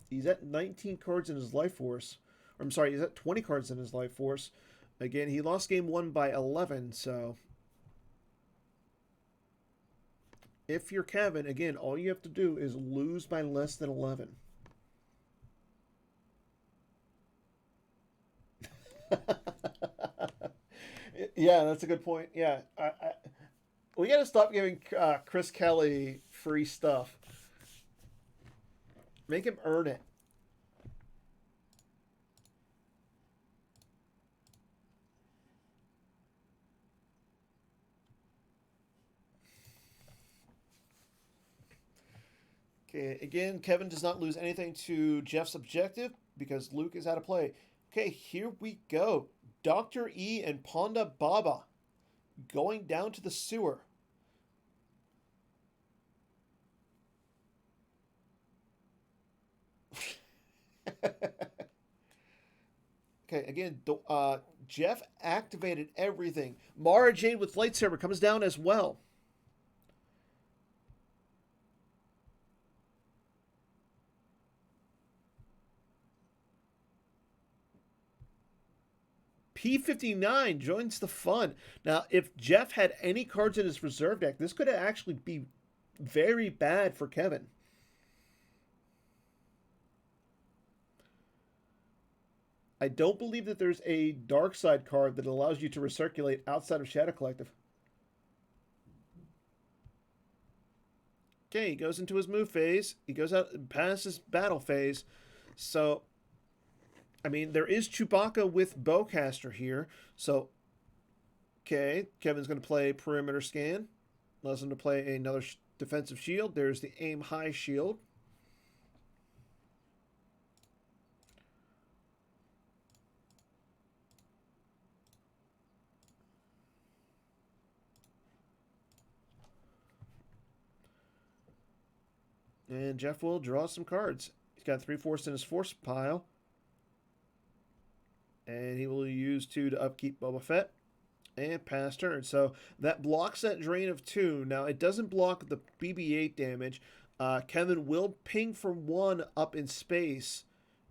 He's at 19 cards in his life force. Or, I'm sorry, he's at 20 cards in his life force. Again, he lost game 1 by 11, so. If you're Kevin, again, all you have to do is lose by less than 11. Yeah, that's a good point. Yeah, we got to stop giving Chris Kelly free stuff. Make him earn it. Okay, again, Kevin does not lose anything to Jeff's objective because Luke is out of play. Okay, here we go. Dr. E and Ponda Baba going down to the sewer. Okay, again, Jeff activated everything. Mara Jade with lightsaber comes down as well. P59 joins the fun. Now, if Jeff had any cards in his reserve deck, this could actually be very bad for Kevin. I don't believe that there's a dark side card that allows you to recirculate outside of Shadow Collective. Okay, he goes into his move phase. He goes out past his battle phase. So, I mean, there is Chewbacca with Bowcaster here. So, Okay, Kevin's going to play perimeter scan. Allows him to play another defensive shield. There's the aim high shield. And Jeff will draw some cards. He's got 3 force in his force pile. And he will use 2 to upkeep Boba Fett. And pass turn. So that blocks that drain of 2. Now, it doesn't block the BB-8 damage. Kevin will ping for 1 up in space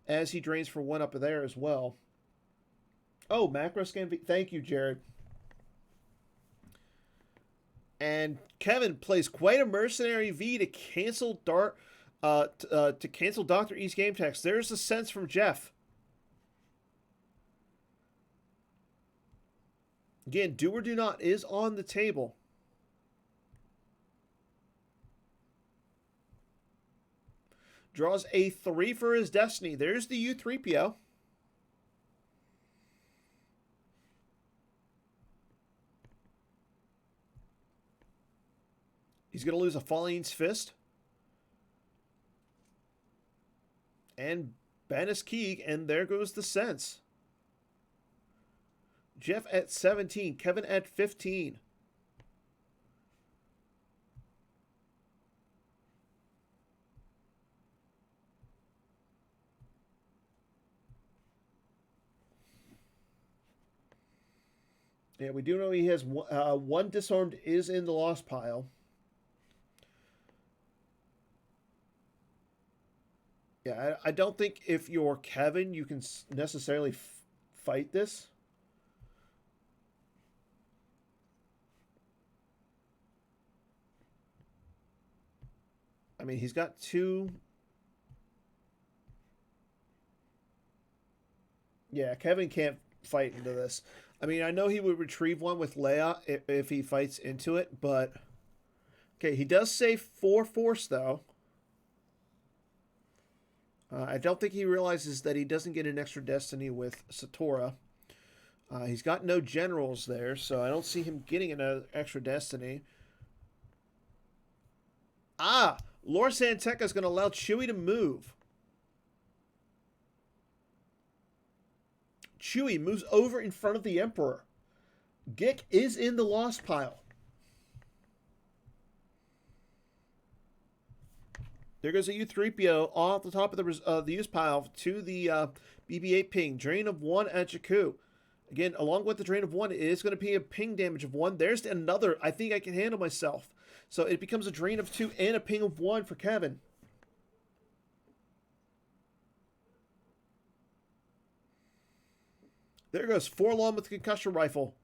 as he drains for 1 up there as well. Oh, macro scan. Thank you, Jared. And Kevin plays quite a mercenary V to cancel to cancel Dr. E's game text. There's a sense from Jeff. Again, do or do not is on the table. Draws a 3 for his destiny. There's the U-3PO. He's going to lose a Falling's Fist. And Banis Keeg, and there goes the sense. Jeff at 17, Kevin at 15. Yeah, we do know he has 1 disarmed is in the lost pile. Yeah, I don't think if you're Kevin, you can necessarily fight this. I mean, he's got 2. Yeah, Kevin can't fight into this. I mean, I know he would retrieve 1 with Leia if he fights into it, but... Okay, he does save 4 force, though. I don't think he realizes that he doesn't get an extra destiny with Satora. He's got no generals there, so I don't see him getting an extra destiny. Ah! Lord Santeca is going to allow Chewie to move. Chewie moves over in front of the Emperor. Gick is in the lost pile. There goes a U-3PO off the top of the use pile to the BB-8 ping. Drain of 1 at Jakku. Again, along with the drain of 1, it is going to be a ping damage of 1. There's another. I think I can handle myself. So it becomes a drain of 2 and a ping of 1 for Kevin. There goes 4-Lom with the concussion rifle.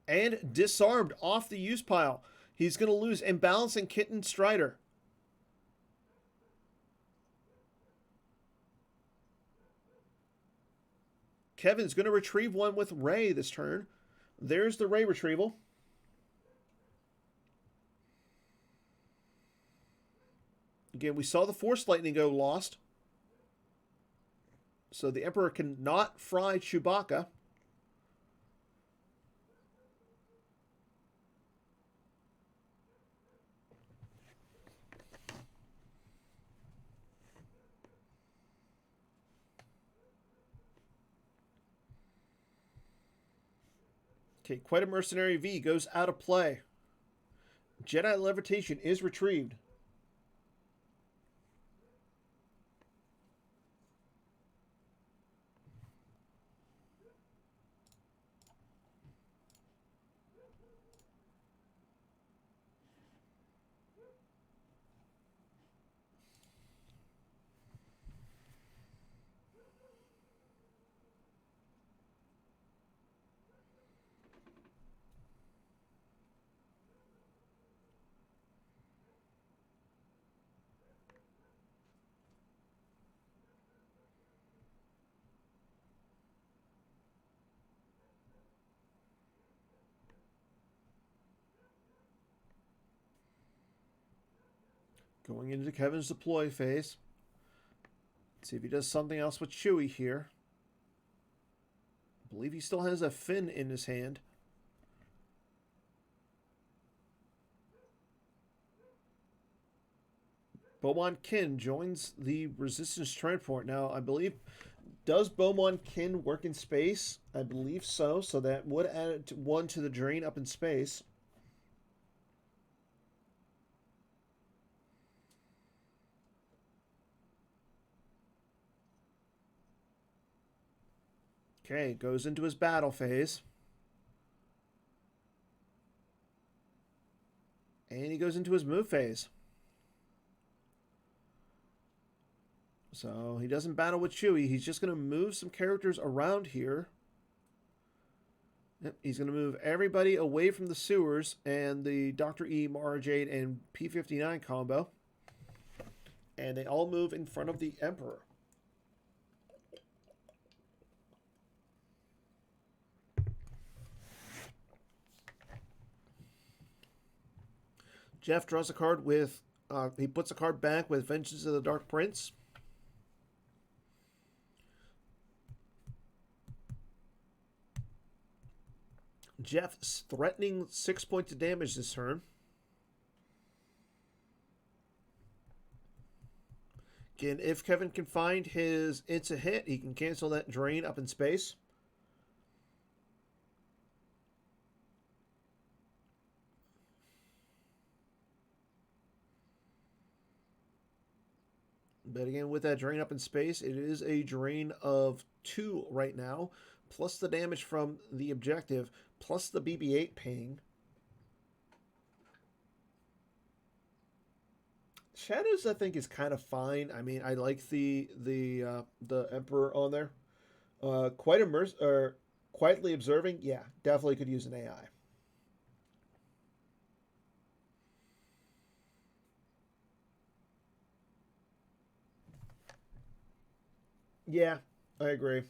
And disarmed off the use pile. He's going to lose Imbalance and Kitten Strider. Kevin's going to retrieve 1 with Rey this turn. There's the Rey retrieval. Again, we saw the Force Lightning go lost. So the Emperor cannot fry Chewbacca. Okay, quite a mercenary V goes out of play. Jedi Levitation is retrieved. Going into Kevin's deploy phase. Let's see if he does something else with Chewie here. believe he still has a fin in his hand. Beaumont Kin joins the Resistance Transport. Now, I believe, does Beaumont Kin work in space? I believe so. So that would add one to the drain up in space. Okay, goes into his battle phase. And he goes into his move phase. So he doesn't battle with Chewie. He's just going to move some characters around here. Yep, he's going to move everybody away from the sewers and the Dr. E, Mara Jade, and P-59 combo. And they all move in front of the Emperor. Jeff draws a card with... he puts a card back with Vengeance of the Dark Prince. Jeff's threatening 6 points of damage this turn. Again, if Kevin can find his It's a Hit, he can cancel that drain up in space. But again, with that drain up in space, it is a drain of 2 right now, plus the damage from the objective, plus the BB-8 ping. Shadows, I think, is kind of fine. I mean, I like the Emperor on there. Quietly observing, yeah, definitely could use an AI. Yeah, I agree.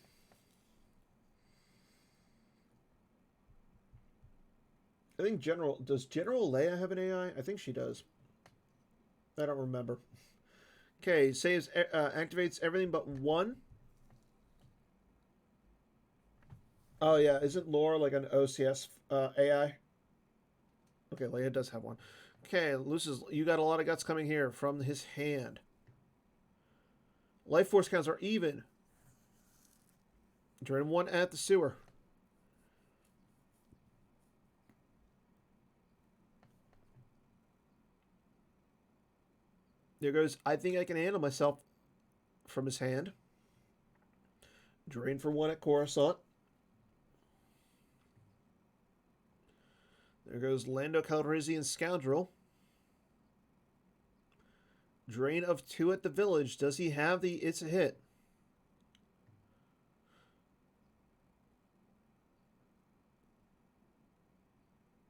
I think does General Leia have an AI? I think she does. I don't remember. Okay, saves, activates everything but 1. Oh yeah, isn't Lore like an OCS AI? Okay, Leia does have one. Okay, loses. You got a lot of guts coming here from his hand. Life force counts are even. Drain 1 at the sewer. There goes, I think I can handle myself from his hand. Drain for 1 at Coruscant. There goes Lando Calrissian Scoundrel. Drain of 2 at the village. Does he have the It's a Hit?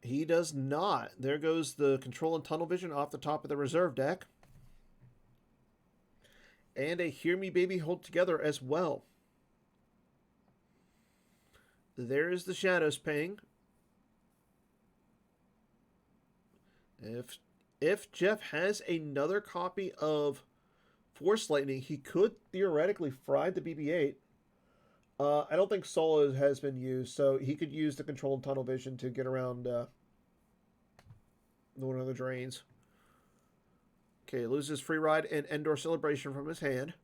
He does not. There goes the Control and Tunnel Vision off the top of the reserve deck. And a Hear Me Baby Hold Together as well. There is the Shadows ping. If Jeff has another copy of Force Lightning, he could theoretically fry the BB-8. I don't think Solo has been used, so he could use the Control and Tunnel Vision to get around one of the drains. Okay, loses Free Ride and Endor Celebration from his hand.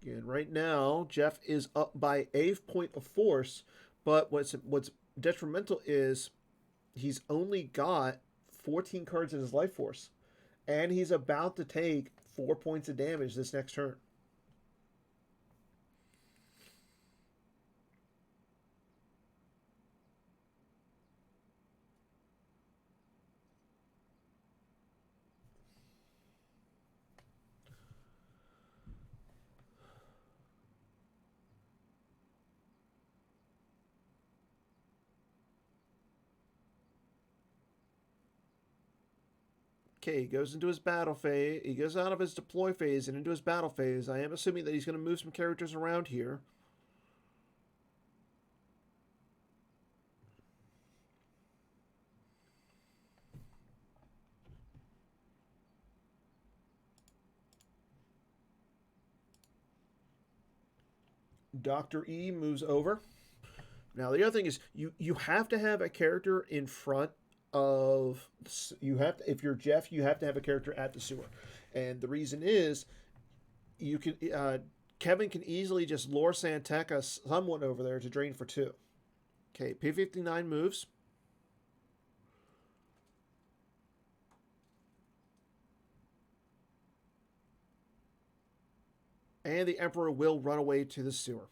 Again, right now, Jeff is up by a point of force, but what's detrimental is he's only got 14 cards in his life force, and he's about to take 4 points of damage this next turn. Okay, he goes into his battle phase. He goes out of his deploy phase and into his battle phase. I am assuming that he's going to move some characters around here. Dr. E moves over. Now the other thing is you have to have a character in front of you have to, if you're Jeff, you have to have a character at the sewer, and the reason is you can Kevin can easily just lure Santeca someone over there to drain for 2. Okay, P59 moves. And the Emperor will run away to the sewer.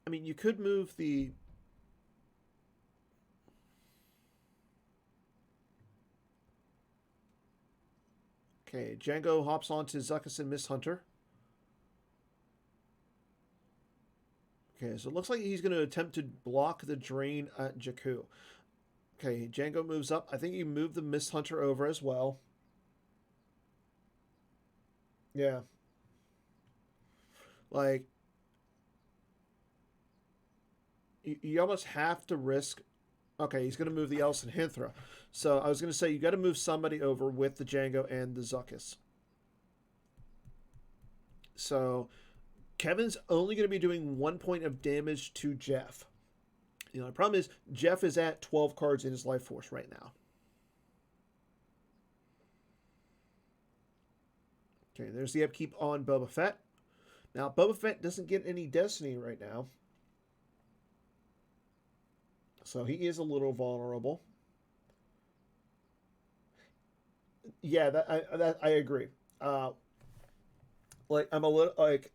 I mean, you could move the... Okay, Django hops onto Zuckus and Miss Hunter. Okay, so it looks like he's going to attempt to block the drain at Jakku. Okay, Django moves up. I think he moved the Miss Hunter over as well. Yeah. Like, you almost have to risk. Okay, he's going to move the Elson Hinthra. So I was going to say you got to move somebody over with the Django and the Zuckus. So Kevin's only going to be doing 1 point of damage to Jeff. You know, the problem is Jeff is at 12 cards in his life force right now. Okay, there's the upkeep on Boba Fett. Now, Boba Fett doesn't get any Destiny right now. So he is a little vulnerable. Yeah, that I agree. Like I'm a little like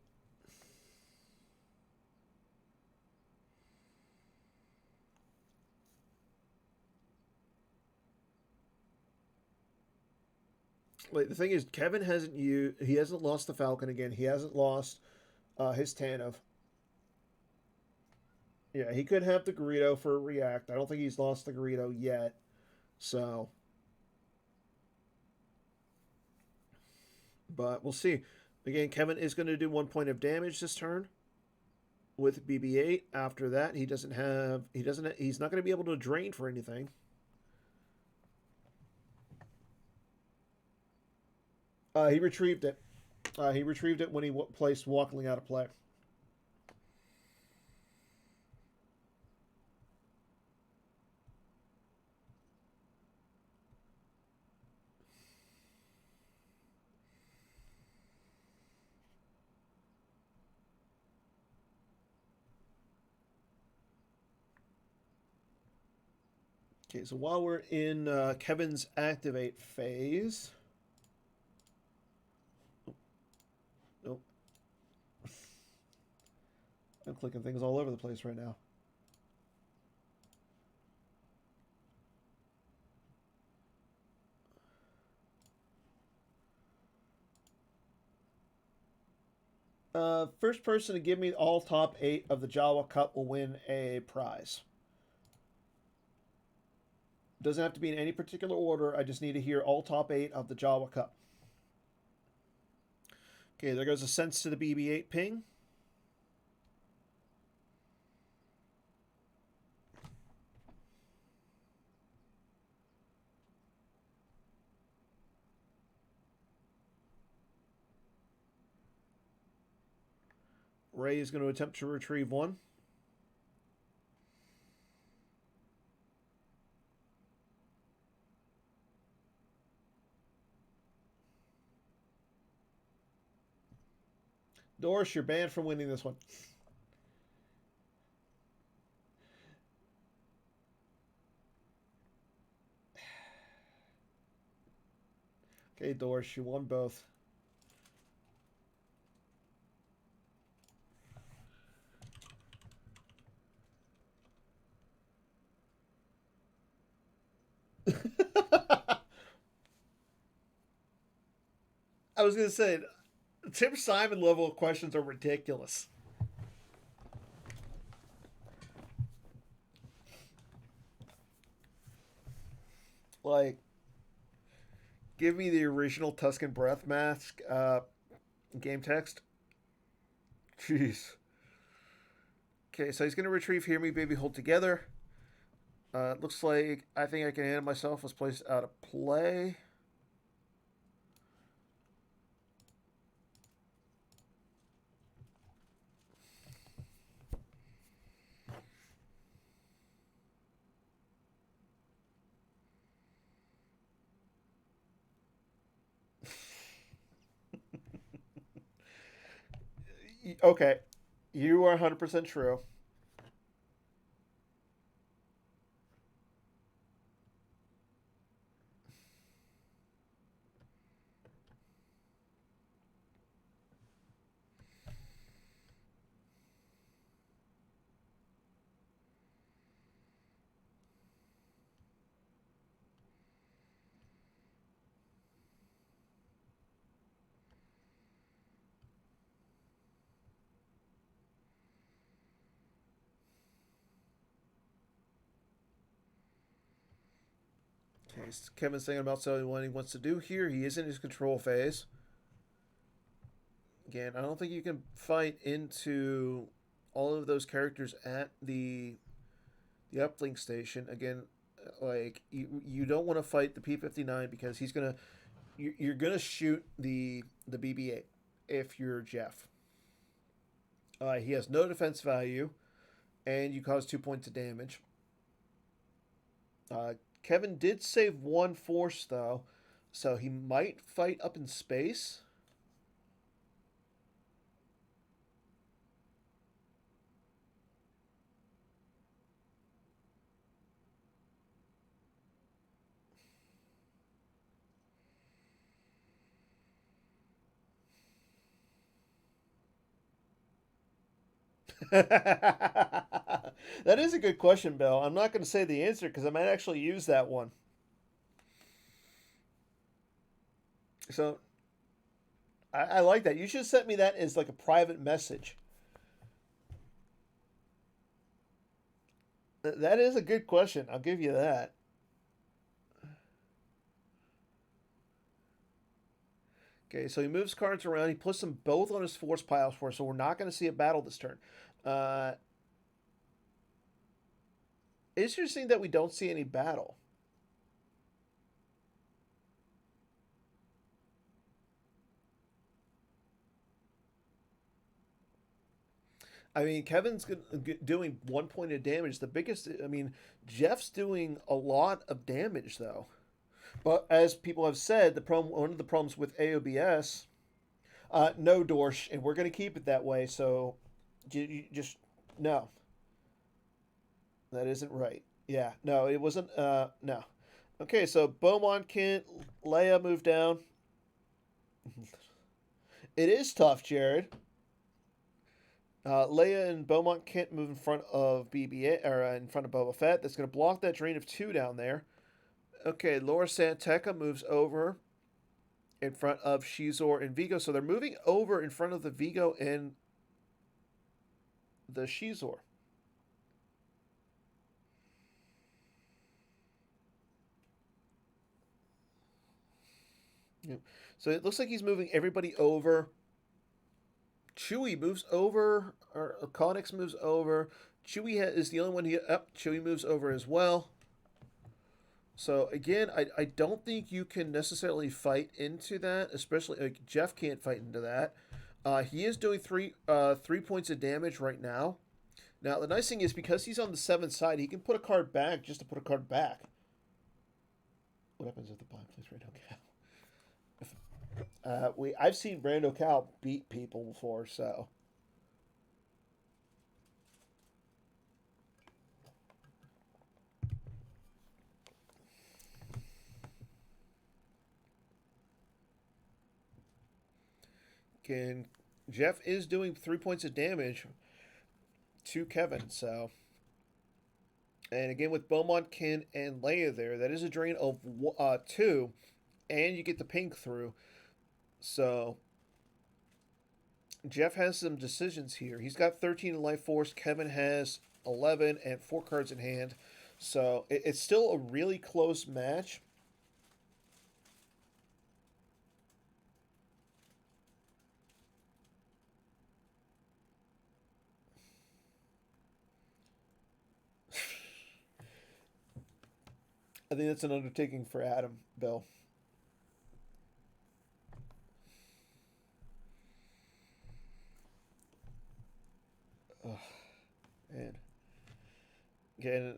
the thing is Kevin hasn't he hasn't lost the Falcon again. He hasn't lost his Tanov. Yeah, he could have the Greedo for a react. I don't think he's lost the Greedo yet. So, but we'll see. Again, Kevin is going to do 1 point of damage this turn with BB-8. After that, he's not going to be able to drain for anything. He retrieved it. He retrieved it when he placed Walkling out of play. Okay, so while we're in Kevin's activate phase... Nope. I'm clicking things all over the place right now. First person to give me all top 8 of the Jawa Cup will win a prize. Doesn't have to be in any particular order. I just need to hear all top 8 of the Jawa Cup. Okay, there goes a sense to the BB-8 ping. Ray is going to attempt to retrieve 1. Doris, you're banned from winning this one. Okay, Doris, you won both. I was going to say, Tim Simon level of questions are ridiculous. Like, give me the original Tuscan Breath Mask game text. Jeez. Okay, so he's going to retrieve Hear Me Baby Hold Together. Looks like I think I can handle myself was placed out of play. Okay, you are 100% true. Okay, Kevin's thinking about what he wants to do here. He is in his control phase. Again, I don't think you can fight into all of those characters at the uplink station. Again, like you don't want to fight the P-59 because you're gonna shoot the BB-8 if you're Jeff. He has no defense value, and you cause 2 points of damage. Kevin did save one force though, so he might fight up in space. That is a good question, Bill. I'm not going to say the answer because I might actually use that one. So I like that. You should send me that as like a private message. That is a good question. I'll give you that. Okay, so he moves cards around. He puts them both on his force piles for us, so we're not going to see a battle this turn. Uh, it's interesting that we don't see any battle. I mean, Kevin's doing 1 point of damage. The biggest, I mean, Jeff's doing a lot of damage though. But as people have said, one of the problems with AOBS, no Dorsch, and we're going to keep it that way. So, you just no, that isn't right. Yeah, no, it wasn't. No. Okay, so Beaumont, Kent, Leia moved down. It is tough, Jared. Leia and Beaumont Kent move in front of BB-8 or in front of Boba Fett. That's going to block that drain of 2 down there. Okay, Laura Santeca moves over in front of Shizor and Vigo. So they're moving over in front of the Vigo and the Shizor. Yep. So it looks like he's moving everybody over. Chewie moves over, or Conix moves over. Is the only one here. Chewie moves over as well. So again, I don't think you can necessarily fight into that, especially like Jeff can't fight into that. He is doing 3 points of damage right now. Now the nice thing is because he's on the 7th side, he can put a card back just to put a card back. What happens if the blind plays Rando Cal? I've seen Rando Cal beat people before, so can Jeff is doing 3 points of damage to Kevin, so and again with Beaumont, Kin, and Leia there, that is a drain of 2, and you get the pink through. So Jeff has some decisions here. He's got 13 in life force. Kevin has 11 and 4 cards in hand. So it's still a really close match. I think that's an undertaking for Adam, Bill. Oh, man. Again,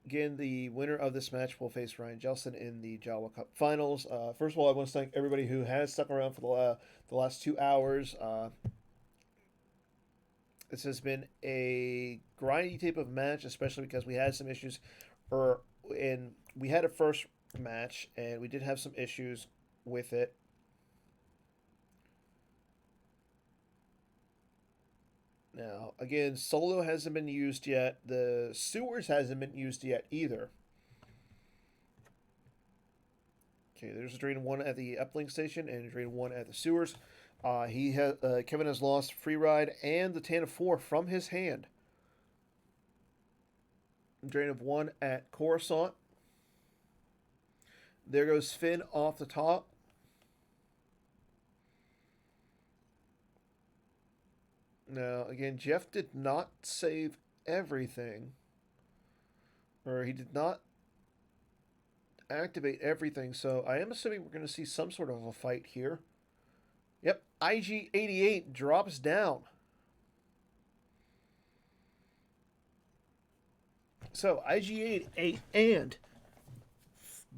Again, the winner of this match will face Ryan Jelson in the Jawa Cup Finals. First of all, I want to thank everybody who has stuck around for the last 2 hours. This has been a grindy type of match, especially because we had some issues. We had a first match, and we did have some issues with it. Now, again, solo hasn't been used yet. The sewers hasn't been used yet either. Okay, there's a drain 1 at the uplink station and a drain 1 at the sewers. Kevin has lost free ride and the Tan of 4 from his hand. Drain of 1 at Coruscant. There goes Finn off the top. Now, again, Jeff did not save everything. Or he did not activate everything, so I am assuming we're going to see some sort of a fight here. Yep, IG-88 drops down. So, IG-88 and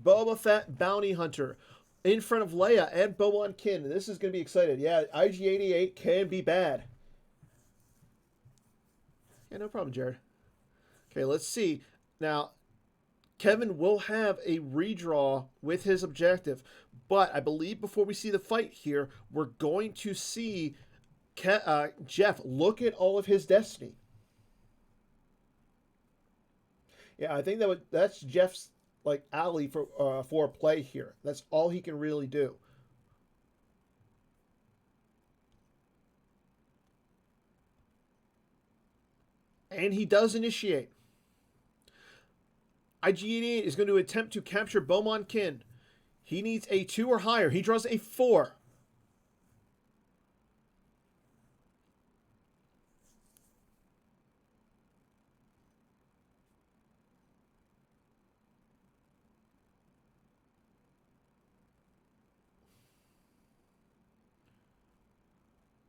Boba Fett Bounty Hunter in front of Leia and Bo-Wan Kin. This is going to be exciting. Yeah, IG-88 can be bad. Yeah, no problem, Jared. Okay, let's see. Now, Kevin will have a redraw with his objective, but I believe before we see the fight here, we're going to see Jeff look at all of his destiny. Yeah, I think that's Jeff's alley for play here. That's all he can really do. And he does initiate. IG-88 is going to attempt to capture Bo-Wan Kin. He needs a 2 or higher. He draws a 4.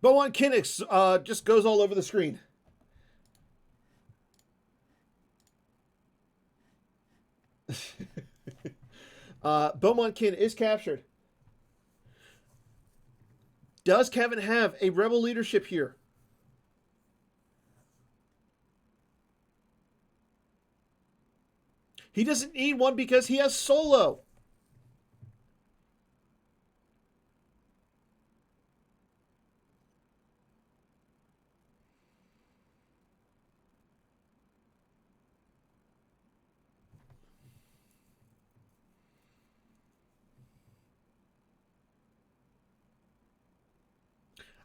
Bo-Wan Kinix just goes all over the screen. Bo-Wan Kin is captured. Does Kevin have a rebel leadership here? He doesn't need one because he has Solo.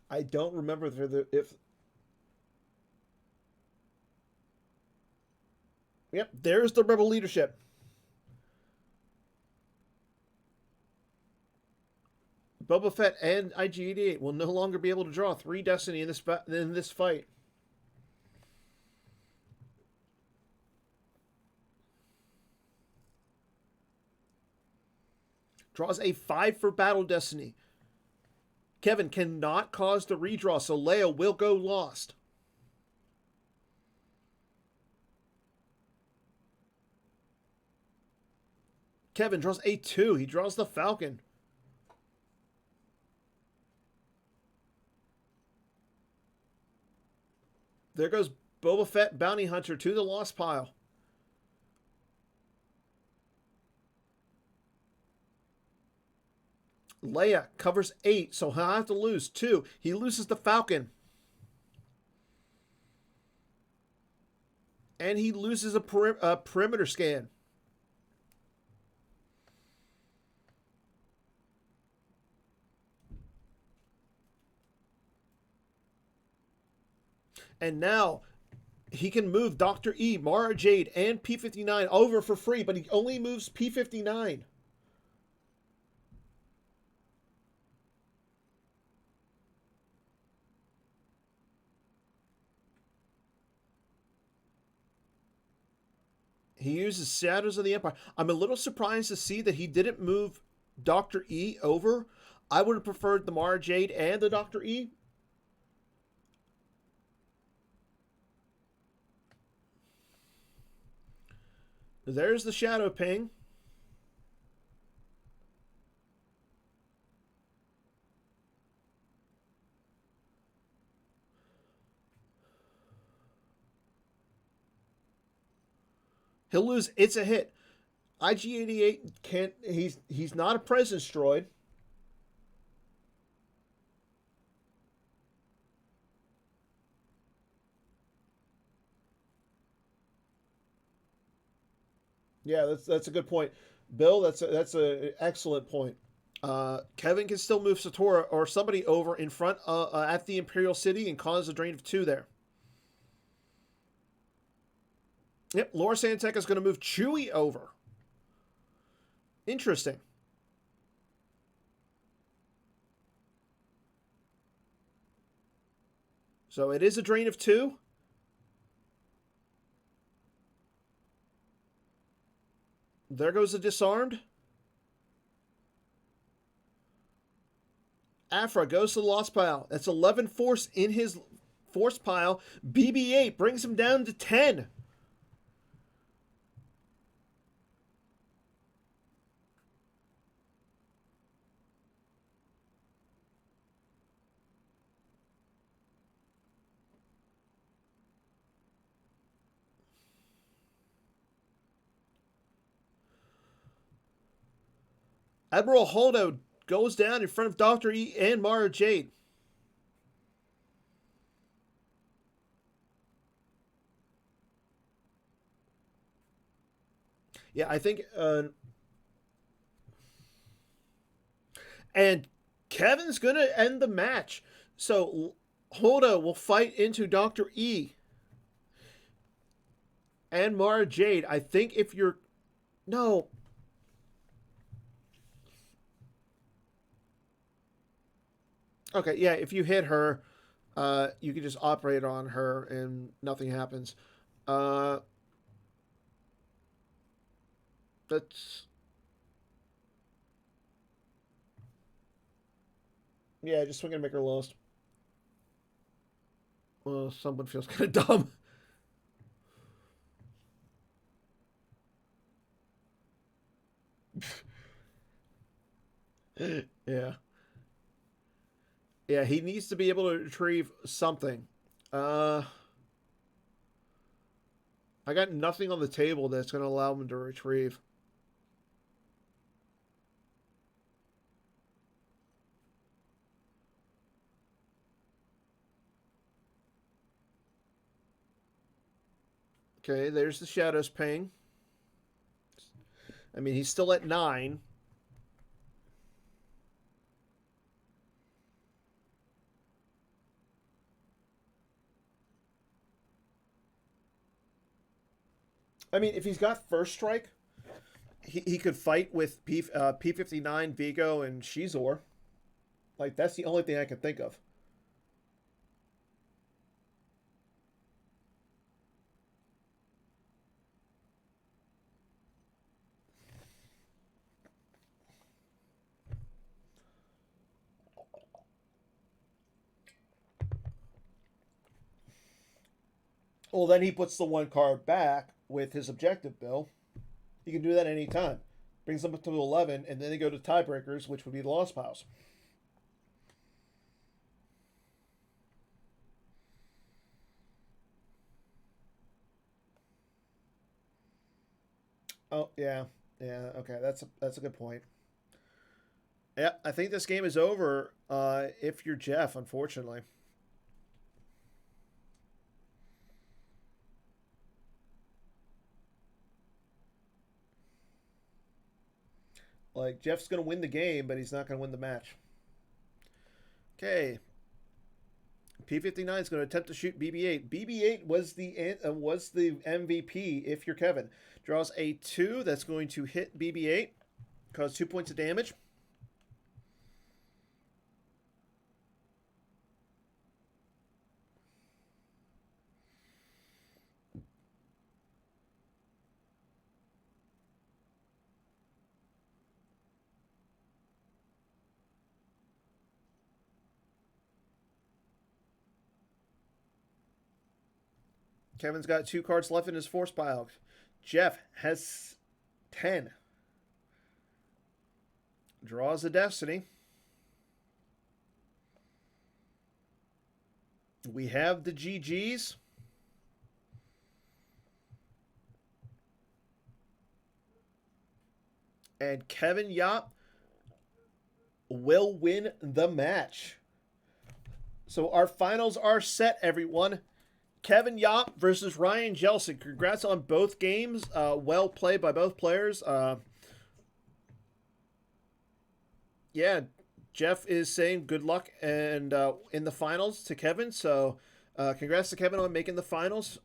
I don't remember if. Yep, there's the rebel leadership. Boba Fett and IG-88 will no longer be able to draw 3 destiny in this fight. Draws a 5 for battle destiny. Kevin cannot cause the redraw, so Leia will go lost. Kevin draws a 2. He draws the Falcon. There goes Boba Fett Bounty Hunter to the lost pile. Leia covers 8, so he'll have to lose 2. He loses the Falcon. And he loses a perimeter scan. And now he can move Dr. E, Mara Jade, and P-59 over for free, but he only moves P-59. He uses Shadows of the Empire. I'm a little surprised to see that he didn't move Dr. E over. I would have preferred the Mara Jade and the Dr. E. There's the shadow ping. He'll lose. It's a hit. IG-88 can't. He's not a presence droid. Yeah, that's a good point, Bill. That's a excellent point. Kevin can still move Satora or somebody over in front at the Imperial City and cause a drain of 2 there. Yep, Laura Santec is going to move Chewie over. Interesting. So it is a drain of 2. There goes the disarmed. Afra goes to the lost pile. That's 11 force in his force pile. BB-8 brings him down to 10. Admiral Holdo goes down in front of Dr. E and Mara Jade. Yeah, I think. And Kevin's going to end the match. So Holdo will fight into Dr. E and Mara Jade. I think if you're. No. Okay, yeah, if you hit her, you can just operate on her and nothing happens. Uh, that's. Yeah, just swing and make her lost. Well, someone feels kind of dumb. Yeah. Yeah, he needs to be able to retrieve something. Uh, I got nothing on the table that's going to allow him to retrieve. Okay, there's the Shadows ping. I mean, he's still at 9. I mean, if he's got first strike, he could fight with P-59, Vigo, and Shizor. Like, that's the only thing I can think of. Well, then he puts the 1 card back with his objective, Bill. He can do that anytime. Brings them up to 11, and then they go to tiebreakers, which would be the lost piles. Oh, yeah. Yeah, okay. That's a good point. Yeah, I think this game is over if you're Jeff, unfortunately. Like, Jeff's going to win the game, but he's not going to win the match. Okay. P-59 is going to attempt to shoot BB-8. BB-8 was the MVP if you're Kevin. Draws a 2 that's going to hit BB-8, cause 2 points of damage. Kevin's got 2 cards left in his force pile. Jeff has 10. Draws a destiny. We have the GGs. And Kevin Jaap will win the match. So our finals are set, everyone. Kevin Jaap versus Ryan Jelson. Congrats on both games. Well played by both players. Yeah, Jeff is saying good luck and in the finals to Kevin. So congrats to Kevin on making the finals.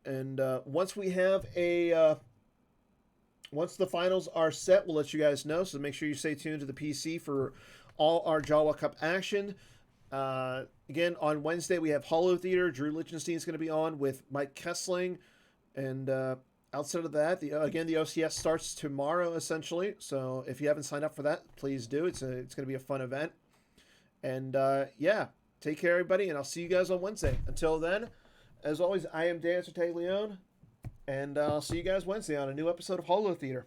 And once we have once the finals are set, we'll let you guys know. So make sure you stay tuned to the PC for all our Jawa Cup action. Again, on Wednesday, we have Hollow Theater. Drew Lichtenstein is going to be on with Mike Kessling. And outside of that, the OCS starts tomorrow, essentially. So if you haven't signed up for that, please do. It's going to be a fun event. And yeah, take care, everybody. And I'll see you guys on Wednesday. Until then, as always, I am Dan Sertaglione. And I'll see you guys Wednesday on a new episode of Hollow Theater.